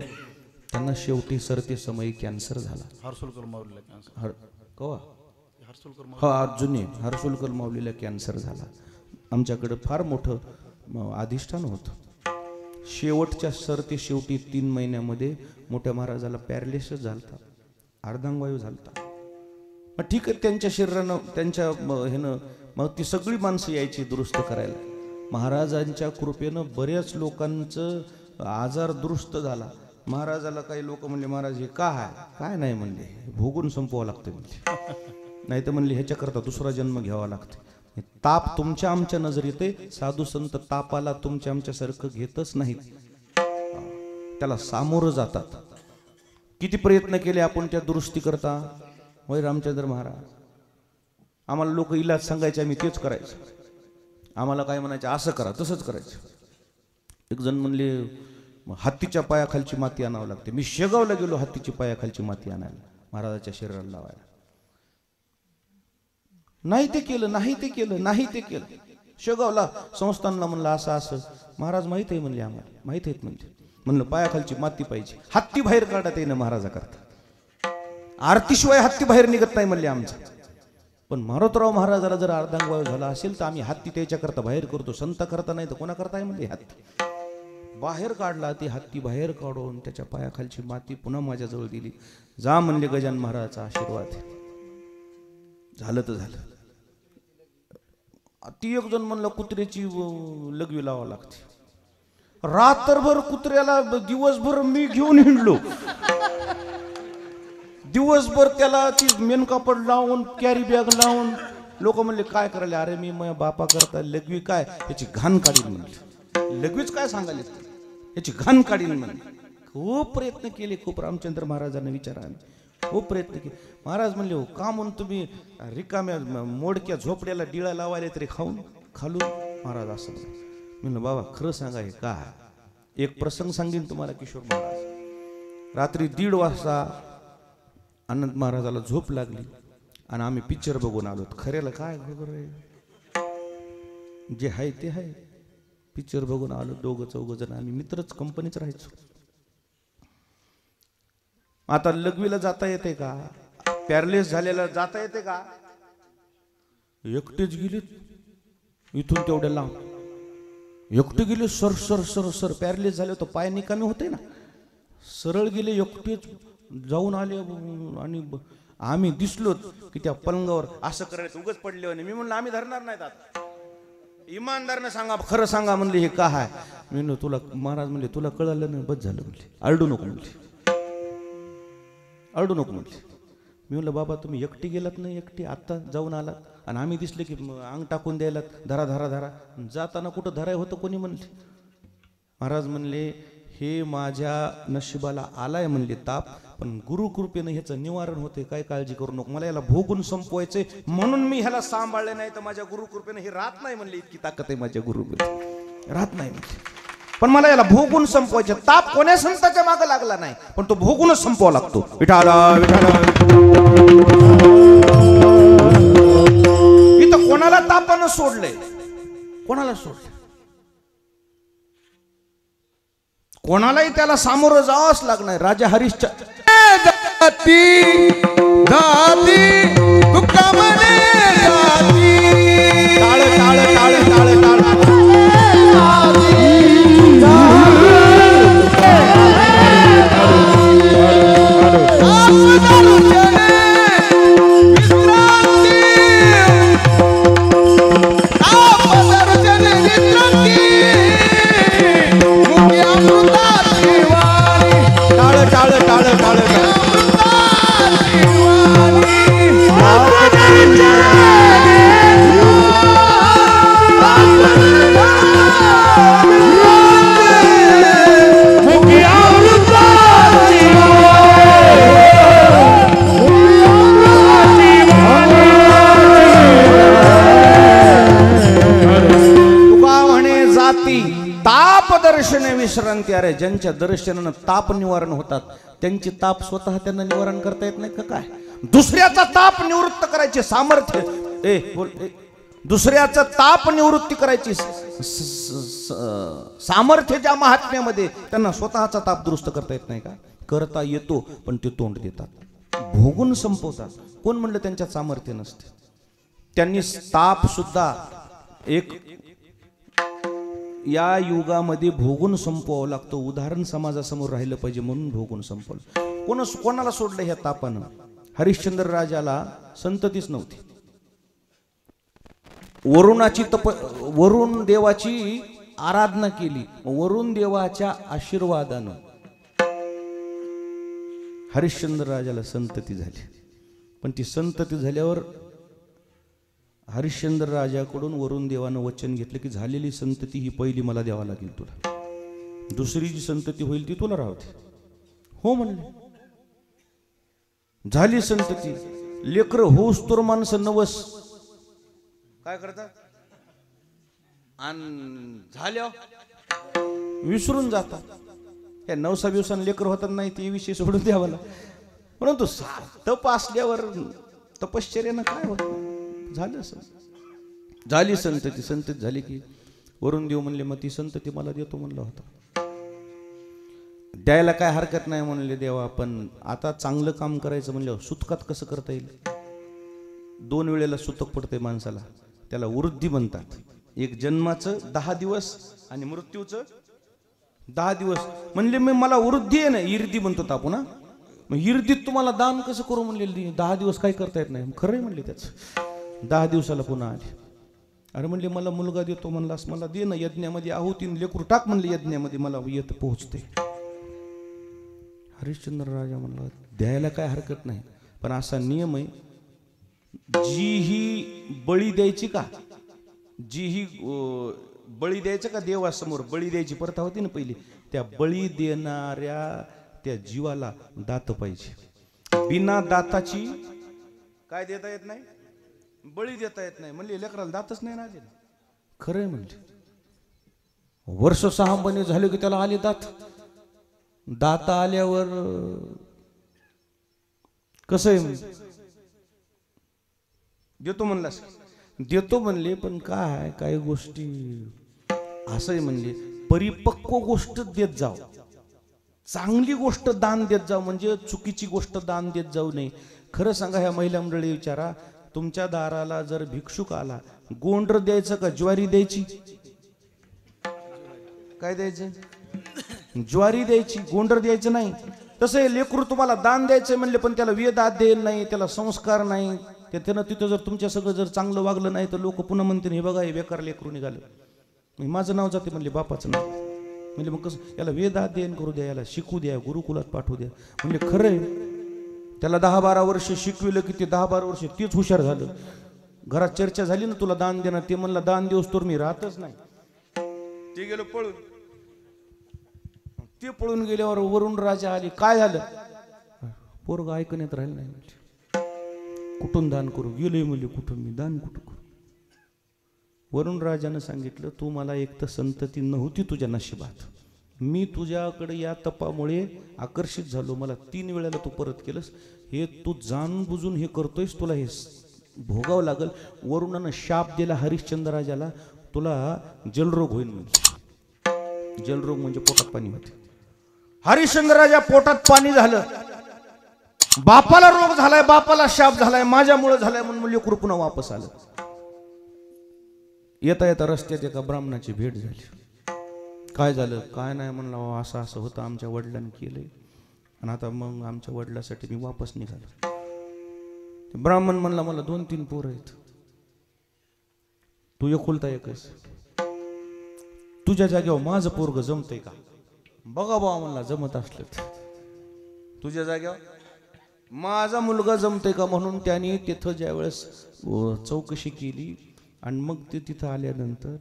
त्यांना शेवटी सरते समयी कॅन्सर झाला. जुने हर्सुलकर माऊलीला कॅन्सर झाला. आमच्याकडे फार मोठं अधिष्ठान होतं. शेवटच्या सरते शेवटी 3 महिन्यामध्ये मोठ्या महाराजाला पॅरालिसिस झालता, अर्धांगवायू झालता. मग ठीक आहे, त्यांच्या शरीरानं त्यांच्या ह्यानं मग ती सगळी माणसं यायची दुरुस्त करायला. महाराजांच्या कृपेनं बऱ्याच लोकांचं आजार दुरुस्त झाला. महाराजाला काही लोक म्हणले, महाराज हे काय नाही म्हणले, भोगून संपवावं लागतं म्हणले, नाही तर म्हणले ह्याच्याकरता दुसरा जन्म घ्यावा लागतो. ताप तुमच्या आमच्या नजरेत आहे. साधू संत तापाला तुमच्या आमच्यासारखं घेतच नाहीत, त्याला सामोरं जातात. किती प्रयत्न केले आपण त्या दुरुस्ती करता. होय रामचंद्र महाराज, आम्हाला लोक इलाज सांगायचे, आम्ही तेच करायचं. आम्हाला काय म्हणायचं, असं करा तसंच करायचं. एक जण म्हणले हत्तीच्या पायाखालची माती आणावं लागते. मी शेगावला गेलो हत्तीची पायाखालची माती आणायला, महाराजाच्या शरीराला लावायला. नाही ते केलं. शेगावला संस्थानला म्हणलं असं असं. महाराज माहित आहे म्हणले, आम्हाला माहित आहेत म्हणलं पायाखालची माती पाहिजे. हत्ती बाहेर काढत आहे ना महाराजा करता, आरतीशिवाय हत्ती बाहेर निघत नाही म्हणले आमचा. पण मारुतराव महाराजाला जर अर्धांगवायू झाला असेल तर आम्ही हत्ती त्याच्या करता बाहेर करतो, संत करता नाही तर कोणा करता आहे म्हणले. हत्ती बाहेर काढला. ते हत्ती बाहेर काढून त्याच्या पायाखालची माती पुन्हा माझ्याजवळ दिली. जा म्हणले, गजानन महाराजाचा आशीर्वाद. झालं तर झालं. ती एक जण म्हणलं कुत्र्याची लघवी लावावं लागते. रात्रभर कुत्र्याला, दिवसभर मी घेऊन हिंडलो. दिवसभर त्याला ती मेन कापड लावून, कॅरी बॅग लावून. लोक म्हणले काय करायला? अरे मी माझ्या बापा करता लघवी काय, याची घाण काढीन म्हणले. लघवीच काय सांगायला, याची घाण काढीन म्हणले. खूप प्रयत्न केले, खूप रामचंद्र महाराजांना विचारा, खूप प्रयत्न केले. महाराज म्हणले, हो का म्हणून तुम्ही रिकाम्या मोडक्या झोपड्याला डिळा लावायला तरी खालून. महाराज असं म्हणलं, बाबा खरं सांगा हे काय. एक प्रसंग सांगेन तुम्हाला किशोर महाराज. रात्री 1:30 वाजता अनंत महाराजाला झोप लागली आणि आम्ही पिक्चर बघून आलो. खऱ्याला काय खबर आहे, जे आहे ते आहे. पिक्चर बघून आलो 2-4 जण, आम्ही मित्रच, कंपनीच राहायचो. आता लघवीला जाता येते का? पॅरालिस झालेला जाता येते का? एकटेच गेले इथून तेवढ्या लांब, एकटे गेले. सर पॅरालिस झाले तर पाय निकामी होते ना, सरळ गेले एकटेच जाऊन आले. आणि आम्ही दिसलो की त्या पलंगावर असं करायचं, उगच पडले होते. मी म्हणलं आम्ही धरणार नाहीत, आता इमानदारनं सांगा, खरं सांगा म्हणले हे का आहे. मी म्हणलं तुला, महाराज म्हणले तुला कळलं नाही, बस झालं म्हणले, आरडू नको म्हणले. मी म्हणलं बाबा तुम्ही एकटी गेलात नाही, एकटी आत्ता जाऊन आलात आणि आम्ही दिसले की अंग टाकून द्यायला, धरा जाताना कुठं धराय होतं कोणी म्हणले. महाराज म्हणले हे माझ्या नशिबाला आलाय म्हणले ताप, पण गुरुकृपेनं ह्याचं निवारण होते, काय काळजी करू नको. मला याला भोगून संपवायचंय म्हणून मी ह्याला सांभाळले, नाही तर माझ्या गुरुकृपेनं हे राहत नाही म्हणले. इतकी ताकद आहे माझ्या गुरुकृपेत, राहत नाही म्हणले. पण मला याला भोगून संपवायचे. ताप कोण्या संताच्या मागे लागला नाही, पण तो भोगूनच संपवावा लागतो. विठाला इथं कोणाला तापानं सोडलंय, कोणाला सोडलंय, कोणालाही त्याला सामोरं जावंच लागणार. राजा हरिश्चंद्र तुका म्हणे जाती टाळ टाळ टाळ टाळ टाळ टाळ टाळ टाळ ताप दर्शने विश्रांती. अरे ज्यांच्या दर्शनानं ताप निवारण होतात त्यांची ताप स्वतः त्यांना निवारण करता येत नाही का काय? दुसऱ्याचा ताप निवृत्त करायचे सामर्थ्य दुसऱ्याचा ताप निवृत्ती करायची सामर्थ्य ज्या महात्म्यामध्ये त्यांना स्वतःचा ताप दुरुस्त करता येत नाही का? करता येतो पण ते तोंड देतात, भोगून संपवतात. कोण म्हणलं त्यांच्यात सामर्थ्य नसते? त्यांनी ताप सुद्धा एक या युगामध्ये भोगून संपवावं लागतं. उदाहरण समाजासमोर राहिलं पाहिजे म्हणून भोगून संपवलं. कोणाला सोडलं ह्या तापानं? हरिश्चंद्र राजाला संततीच नव्हती. वरुण देवाची आराधना केली. वरुण देवाच्या आशीर्वादानं हरिश्चंद्र राजाला संतती झाली. पण ती संतती झाल्यावर हरिश्चंद्र राजाकडून वरुण देवानं वचन घेतलं की झालेली संतती ही पहिली मला द्यावा लागेल तुला, दुसरी जी संतती होईल ती तुला राहते. हो म्हणले. झाली संतती. लेकर होस तर माणसं नवस काय करतात आणि झाल्या विसरून जातात. या 9 दिवसांनी लेकर होतात नाही ते विषय सोडून द्यावाला. परंतु तप असल्यावर तपश्चर्यानं काय होत? झालं असं. झाली संतती. संतती झाली की वरुण देव म्हणले मग ती संतती मला देतो म्हणलं होता. द्यायला काय हरकत नाही म्हणले देवा, पण आता चांगलं काम करायचं म्हणलं सुतकात कसं करता येईल? 2 वेळेला सुतक पडतंय माणसाला, त्याला वृद्धी म्हणतात. एक जन्माचं 10 दिवस आणि मृत्यूचं 10 दिवस. म्हणले मी मला वृद्धी आहे ना, इर्दी म्हणतो आपण. मग इर्दीत तुम्हाला दान कसं करू म्हणले? 10 दिवस काय करता येत नाही. खरंय म्हणले त्याचं. 10 दिवसाला पुन्हा आले. अरे म्हणले मला मुलगा देतो म्हणलास, मला दे ना यज्ञामध्ये आहुतीन लेकरू टाक म्हणले यज्ञामध्ये, मला येत पोहोचते. हरिश्चंद्र राजा म्हणला द्यायला काय हरकत नाही, पण असा नियम आहे जी ही बळी द्यायची का, जी ही बळी द्यायचं का देवासमोर बळी द्यायची प्रथा होती ना पहिली, त्या बळी देणाऱ्या त्या जीवाला दात पाहिजे. बिना दाताची काय देता येत नाही, बळी देता येत नाही. म्हणले लेकराला दातच नाही ना. खरंय म्हणले. वर्ष 6 महिने झाले की त्याला आले दात. दात आल्यावर कसं आहे देतो म्हणलास, देतो म्हणले, पण काय काही गोष्टी असं आहे म्हणले परिपक्व गोष्ट देत जाऊ, चांगली गोष्ट दान देत जाऊ, म्हणजे चुकीची गोष्ट दान देत जाऊ नये. खरं सांगा ह्या महिला मंडळी विचारा, तुमच्या दाराला जर भिक्षुक आला, गोंडर द्यायचं का ज्वारी द्यायची? काय द्यायचं? ज्वारी द्यायची, गोंडर द्यायचं नाही. तसं लेकरू तुम्हाला दान द्यायचं म्हणले, पण त्याला वेद अध्ययन नाही, त्याला संस्कार नाही, त्यानं तिथं जर तुमच्या सगळं जर चांगलं वागलं नाही तर लोक पुन्हा म्हणतील हे बघा हे बेकार लेकरू निघालं. माझं नाव जाते म्हणले, बापाचं नाव. म्हणजे मग कसं याला वेद अध्ययन करू द्या, याला शिकू द्या, गुरुकुलात पाठवू द्या. म्हणजे खरंय त्याला 10-12 वर्ष शिकविलं की ते 10-12 वर्ष तेच हुशार झालं. घरात चर्चा झाली ना तुला दान देणार, ते म्हणला दान देऊस तर मी राहतच नाही. ते गेलो पळून. ते पळून गेल्यावर वरुण राजा आले. काय झालं? पोरग ऐकण्यात राहिलं नाही. म्हणजे कुठून दान करू? गेलोय म्हणजे कुठून मी दान कुठं करू? वरुण राजानं सांगितलं तू मला एक तर संतती नव्हती तुझ्या नशिबात, मी तुझ्याकडे या तपामुळे आकर्षित झालो, मला 3 वेळेला तू परत केलंस, हे तू जाणून बुजून हे करतोयस, तुला हे भोगावं लागल. वरुणानं शाप दिला हरिश्चंद्र राजाला, तुला जलरोग होईल म्हणजे. जलरोग म्हणजे पोटात पाणी होते. हरिश्चंद्र राजा पोटात पाणी झालं. बापाला रोग झालाय, बापाला शाप झालाय, माझ्यामुळे झालाय म्हणून लेकरू पुन्हा वापस आलं. येता येता रस्त्यात एका ब्राह्मणाची भेट झाली. काय झालं? काय नाही म्हणलं, असं असं होतं, आमच्या वडिलांनी केलंय आणि आता मग आमच्या वडिलासाठी मी वापस निघालो. ब्राह्मण म्हणला, मला 2-3 पोरं आहेत, तू एकुलता एकच, तुझ्या जागेवर माझं पोरग जमतंय का? बघा बाबा म्हणला, जमत असलं तुझ्या जागेवर माझा मुलगा जमतंय का? म्हणून त्यांनी तिथं ज्यावेळेस चौकशी केली आणि मग ते तिथं आल्यानंतर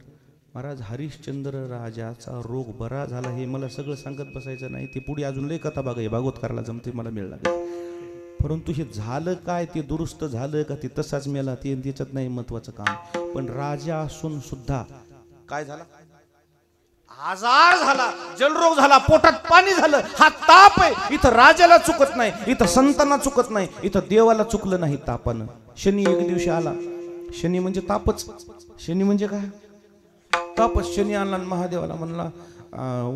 महाराज हरिश्चंद्र राजाचा रोग बरा झाला. हे मला सगळं सांगत बसायचं नाही, ते पुढे अजून लय कथा बघा, हे भागवत करायला जमते मला मिळणार. परंतु हे झालं काय, ते दुरुस्त झालं का, ते तसाच मेला, ते त्याच्यात नाही महत्वाचं काम. पण राजा असून सुद्धा काय झाला? आजार झाला, जलरोग झाला, पोटात पाणी झालं, हा ताप आहे. इथं राजाला चुकत नाही, इथं संतांना चुकत नाही, इथं देवाला चुकलं नाही तापानं. शनी एक दिवशी आला. शनी म्हणजे तापच. शनी म्हणजे काय? तापच. शनी आला आणि महादेवाला म्हणला,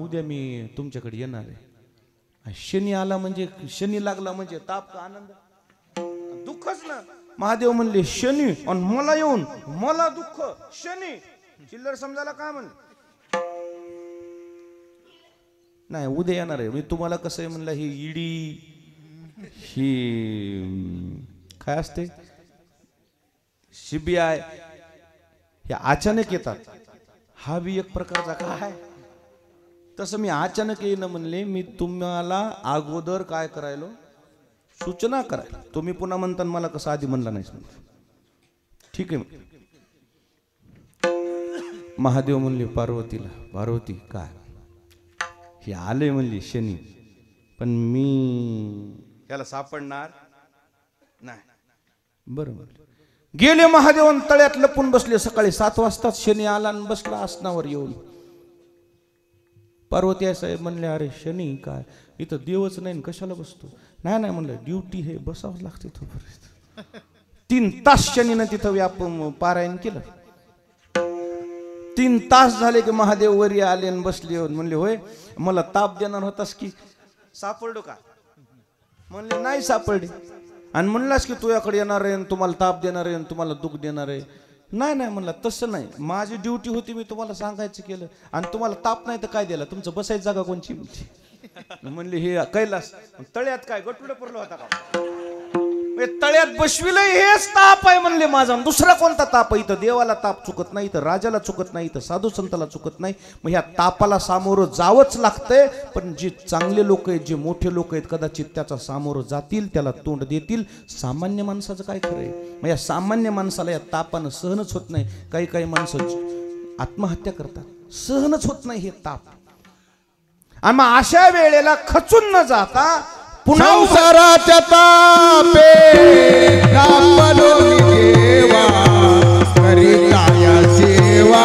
उद्या मी तुमच्याकडे येणार आहे. शनी आला म्हणजे, शनी लागला म्हणजे ताप का आनंद? दुःखच ना. महादेव म्हणले शनी आणि मला येऊन मला दुःख. शनी चिल्लर समजायला काय म्हणले? नाही, उद्या येणार आहे. मी तुम्हाला कसं आहे म्हणलं, ही ईडी ही काय असते, CBI, हे अचानक येतात. हा बी एक प्रकारचा काय, तसं मी अचानक येईन म्हणले. मी तुम्हाला अगोदर काय करायलो, सूचना करायला. तुम्ही पुन्हा म्हणता मला कसं आधी म्हणला नाही. ठीक आहे. महादेव म्हणले पार्वतीला, पार्वती काय हे आले म्हणली शनी, पण मी त्याला सापडणार नाही. बरोबर. गेले महादेव तळ्यात लपून बसले. सकाळी 7 वाजता शनी आला आणि बसला आसनावर येऊन. पार्वती साहेब म्हणले, अरे शनी काय इथं देवच नाही, कशाला बसतो? नाही नाही म्हणलं, ड्युटी हे बसावंच लागते. तोपर्यंत 3 तास शनीनं तिथं पारायण केलं. 3 तास झाले की महादेव वरी आले आणि बसले. म्हणले, होय मला ताप देणार होतास की सापडलो का? म्हणले, नाही सापडले. आणि म्हणलास की तुझ्याकडे येणार आहे, तुम्हाला ताप देणार आहे, तुम्हाला दुःख देणार आहे. नाही नाही म्हणला, तसं नाही, माझी ड्युटी होती, मी तुम्हाला सांगायचं केलं. आणि तुम्हाला ताप नाही तर काय दिला? तुमचं बसायची जागा कोणची? म्हणले, हे कैलास. तळ्यात काय गटुडं पडलं होता का? तळ्यात बसविलंय हेच ताप आहे म्हणले माझा. दुसरा कोणता ताप आहे? इथं देवाला ताप चुकत नाही, इथं राजाला चुकत नाही, इथं साधू संताला चुकत नाही. मग ह्या तापाला सामोरं जावंच लागतंय. पण जे चांगले लोक आहेत, जे मोठे लोक आहेत, कदाचित त्याचा सामोरं जातील, त्याला तोंड देतील. सामान्य माणसाचं काय खरंय? मग या सामान्य माणसाला या तापानं सहनच होत नाही. काही काही माणसं आत्महत्या करतात, सहनच होत नाही हे ताप. आणि मग अशा वेळेला खचून न जाता पुन्हा संसाराच्या तापे कापलो देवा, करिताया सेवा.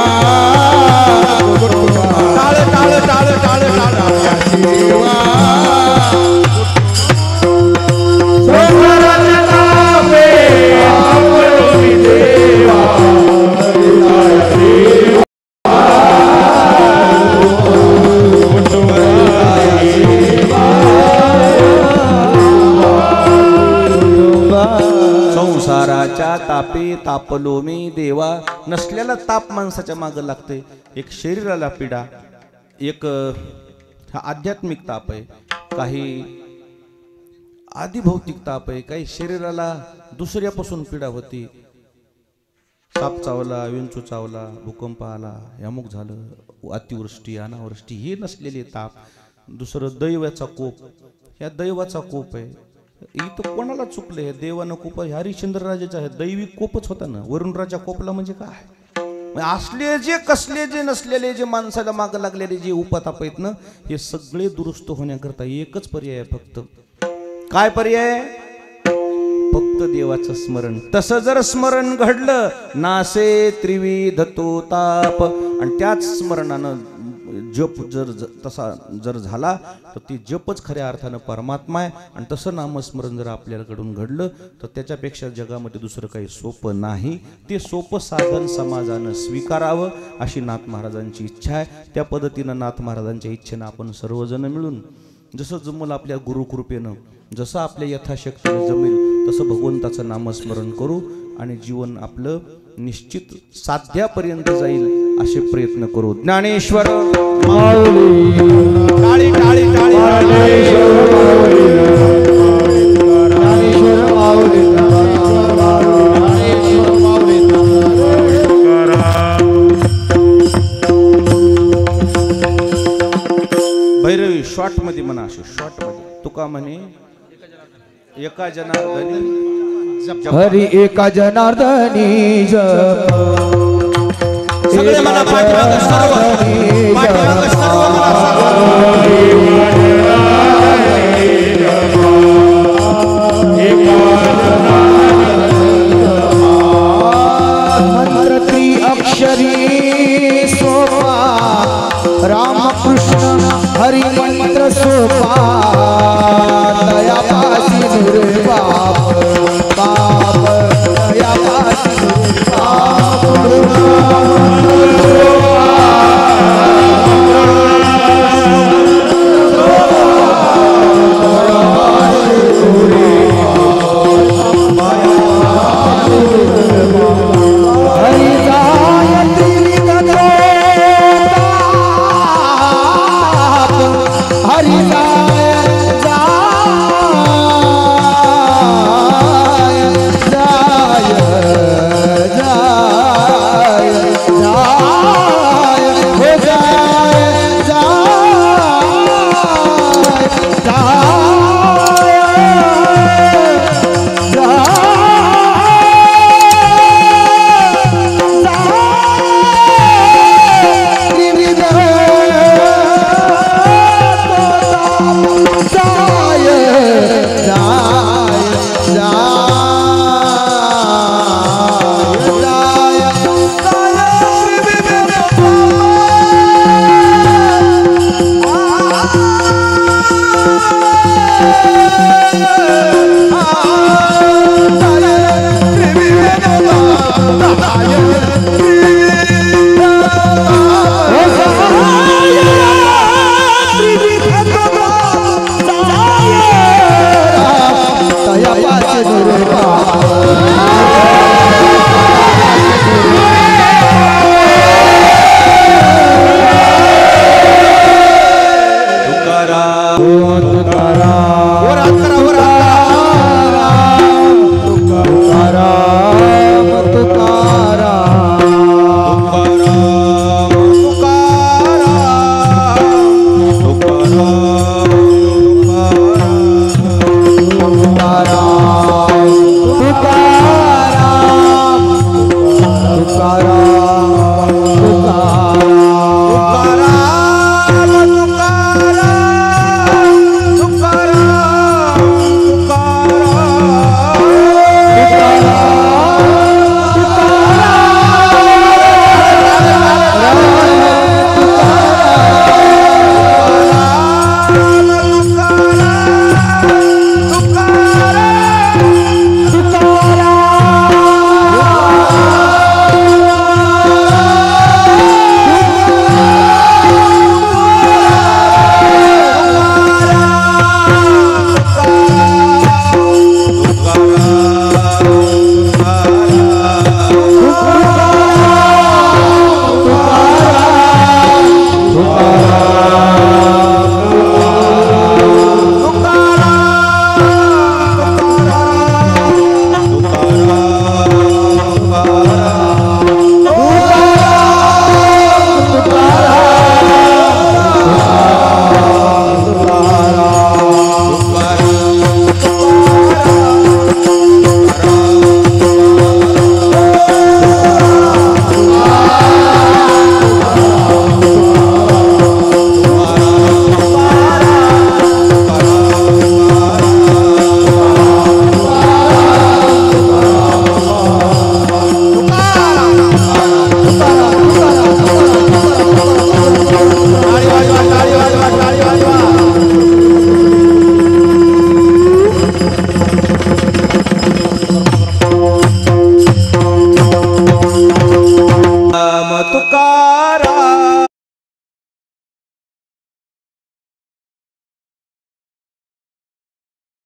टाळ टाळ टाळ टाळ टाळ सेवा संसाराच्या तापे कापलो देवा, करिताया सेवा. संसाराच्या तापे तापलो मी देवा. नसलेला ताप माणसाच्या मागं लागते. एक शरीराला पीडा, एक हा आध्यात्मिक ताप आहे, काही आदिभौतिक ताप आहे, काही शरीराला दुसऱ्यापासून पीडा होती. साप चावला, विंचू चावला, भूकंप आला, अमुक झालं, अतिवृष्टी अनावृष्टी, हे नसलेले ताप. दुसरं दैवाचा कोप, ह्या दैवाचा कोप आहे. इथं कोणाला चुकलं? हे देवानं कोप, हरिश्चंद्र राजाचा दैवी कोपच होता ना. वरुण राजा कोपला म्हणजे काय? असले जे कसले जे नसलेले जे माणसाला माग लागलेले जे उपताप आहेत ना, हे सगळे दुरुस्त होण्याकरता एकच पर्याय आहे फक्त. काय पर्याय? फक्त देवाचं स्मरण. तसं जर स्मरण घडलं, नासे त्रिविध तो ताप. आणि त्याच स्मरणानं जप जर तसा जर झाला तर ती जपच खऱ्या अर्थानं परमात्मा आहे. आणि तसं नामस्मरण जर आपल्याकडून घडलं तर त्याच्यापेक्षा जगामध्ये दुसरं काही सोपं नाही. ते सोपं साधन समाजानं स्वीकारावं अशी नाथ महाराजांची इच्छा आहे. त्या पद्धतीनं नाथ महाराजांच्या इच्छेनं आपण सर्वजण मिळून जसं जमल आपल्या गुरुकृपेनं, जसं आपल्या यथाशक्तीने जमेल तसं भगवंताचं नामस्मरण करू आणि जीवन आपलं निश्चित साध्यापर्यंत जाईल असे प्रयत्न करू. ज्ञानेश्वर टाळी टाळी टाळी भैरवी शॉर्ट मध्ये म्हणा, असे शॉर्ट मध्ये. तुका म्हणे एका जनार्दनी हरी एका जनार्दनी जप. सगळे म्हणा पाठीमागं सर्व, पाठीमागं सर्व म्हणा सर्व. एका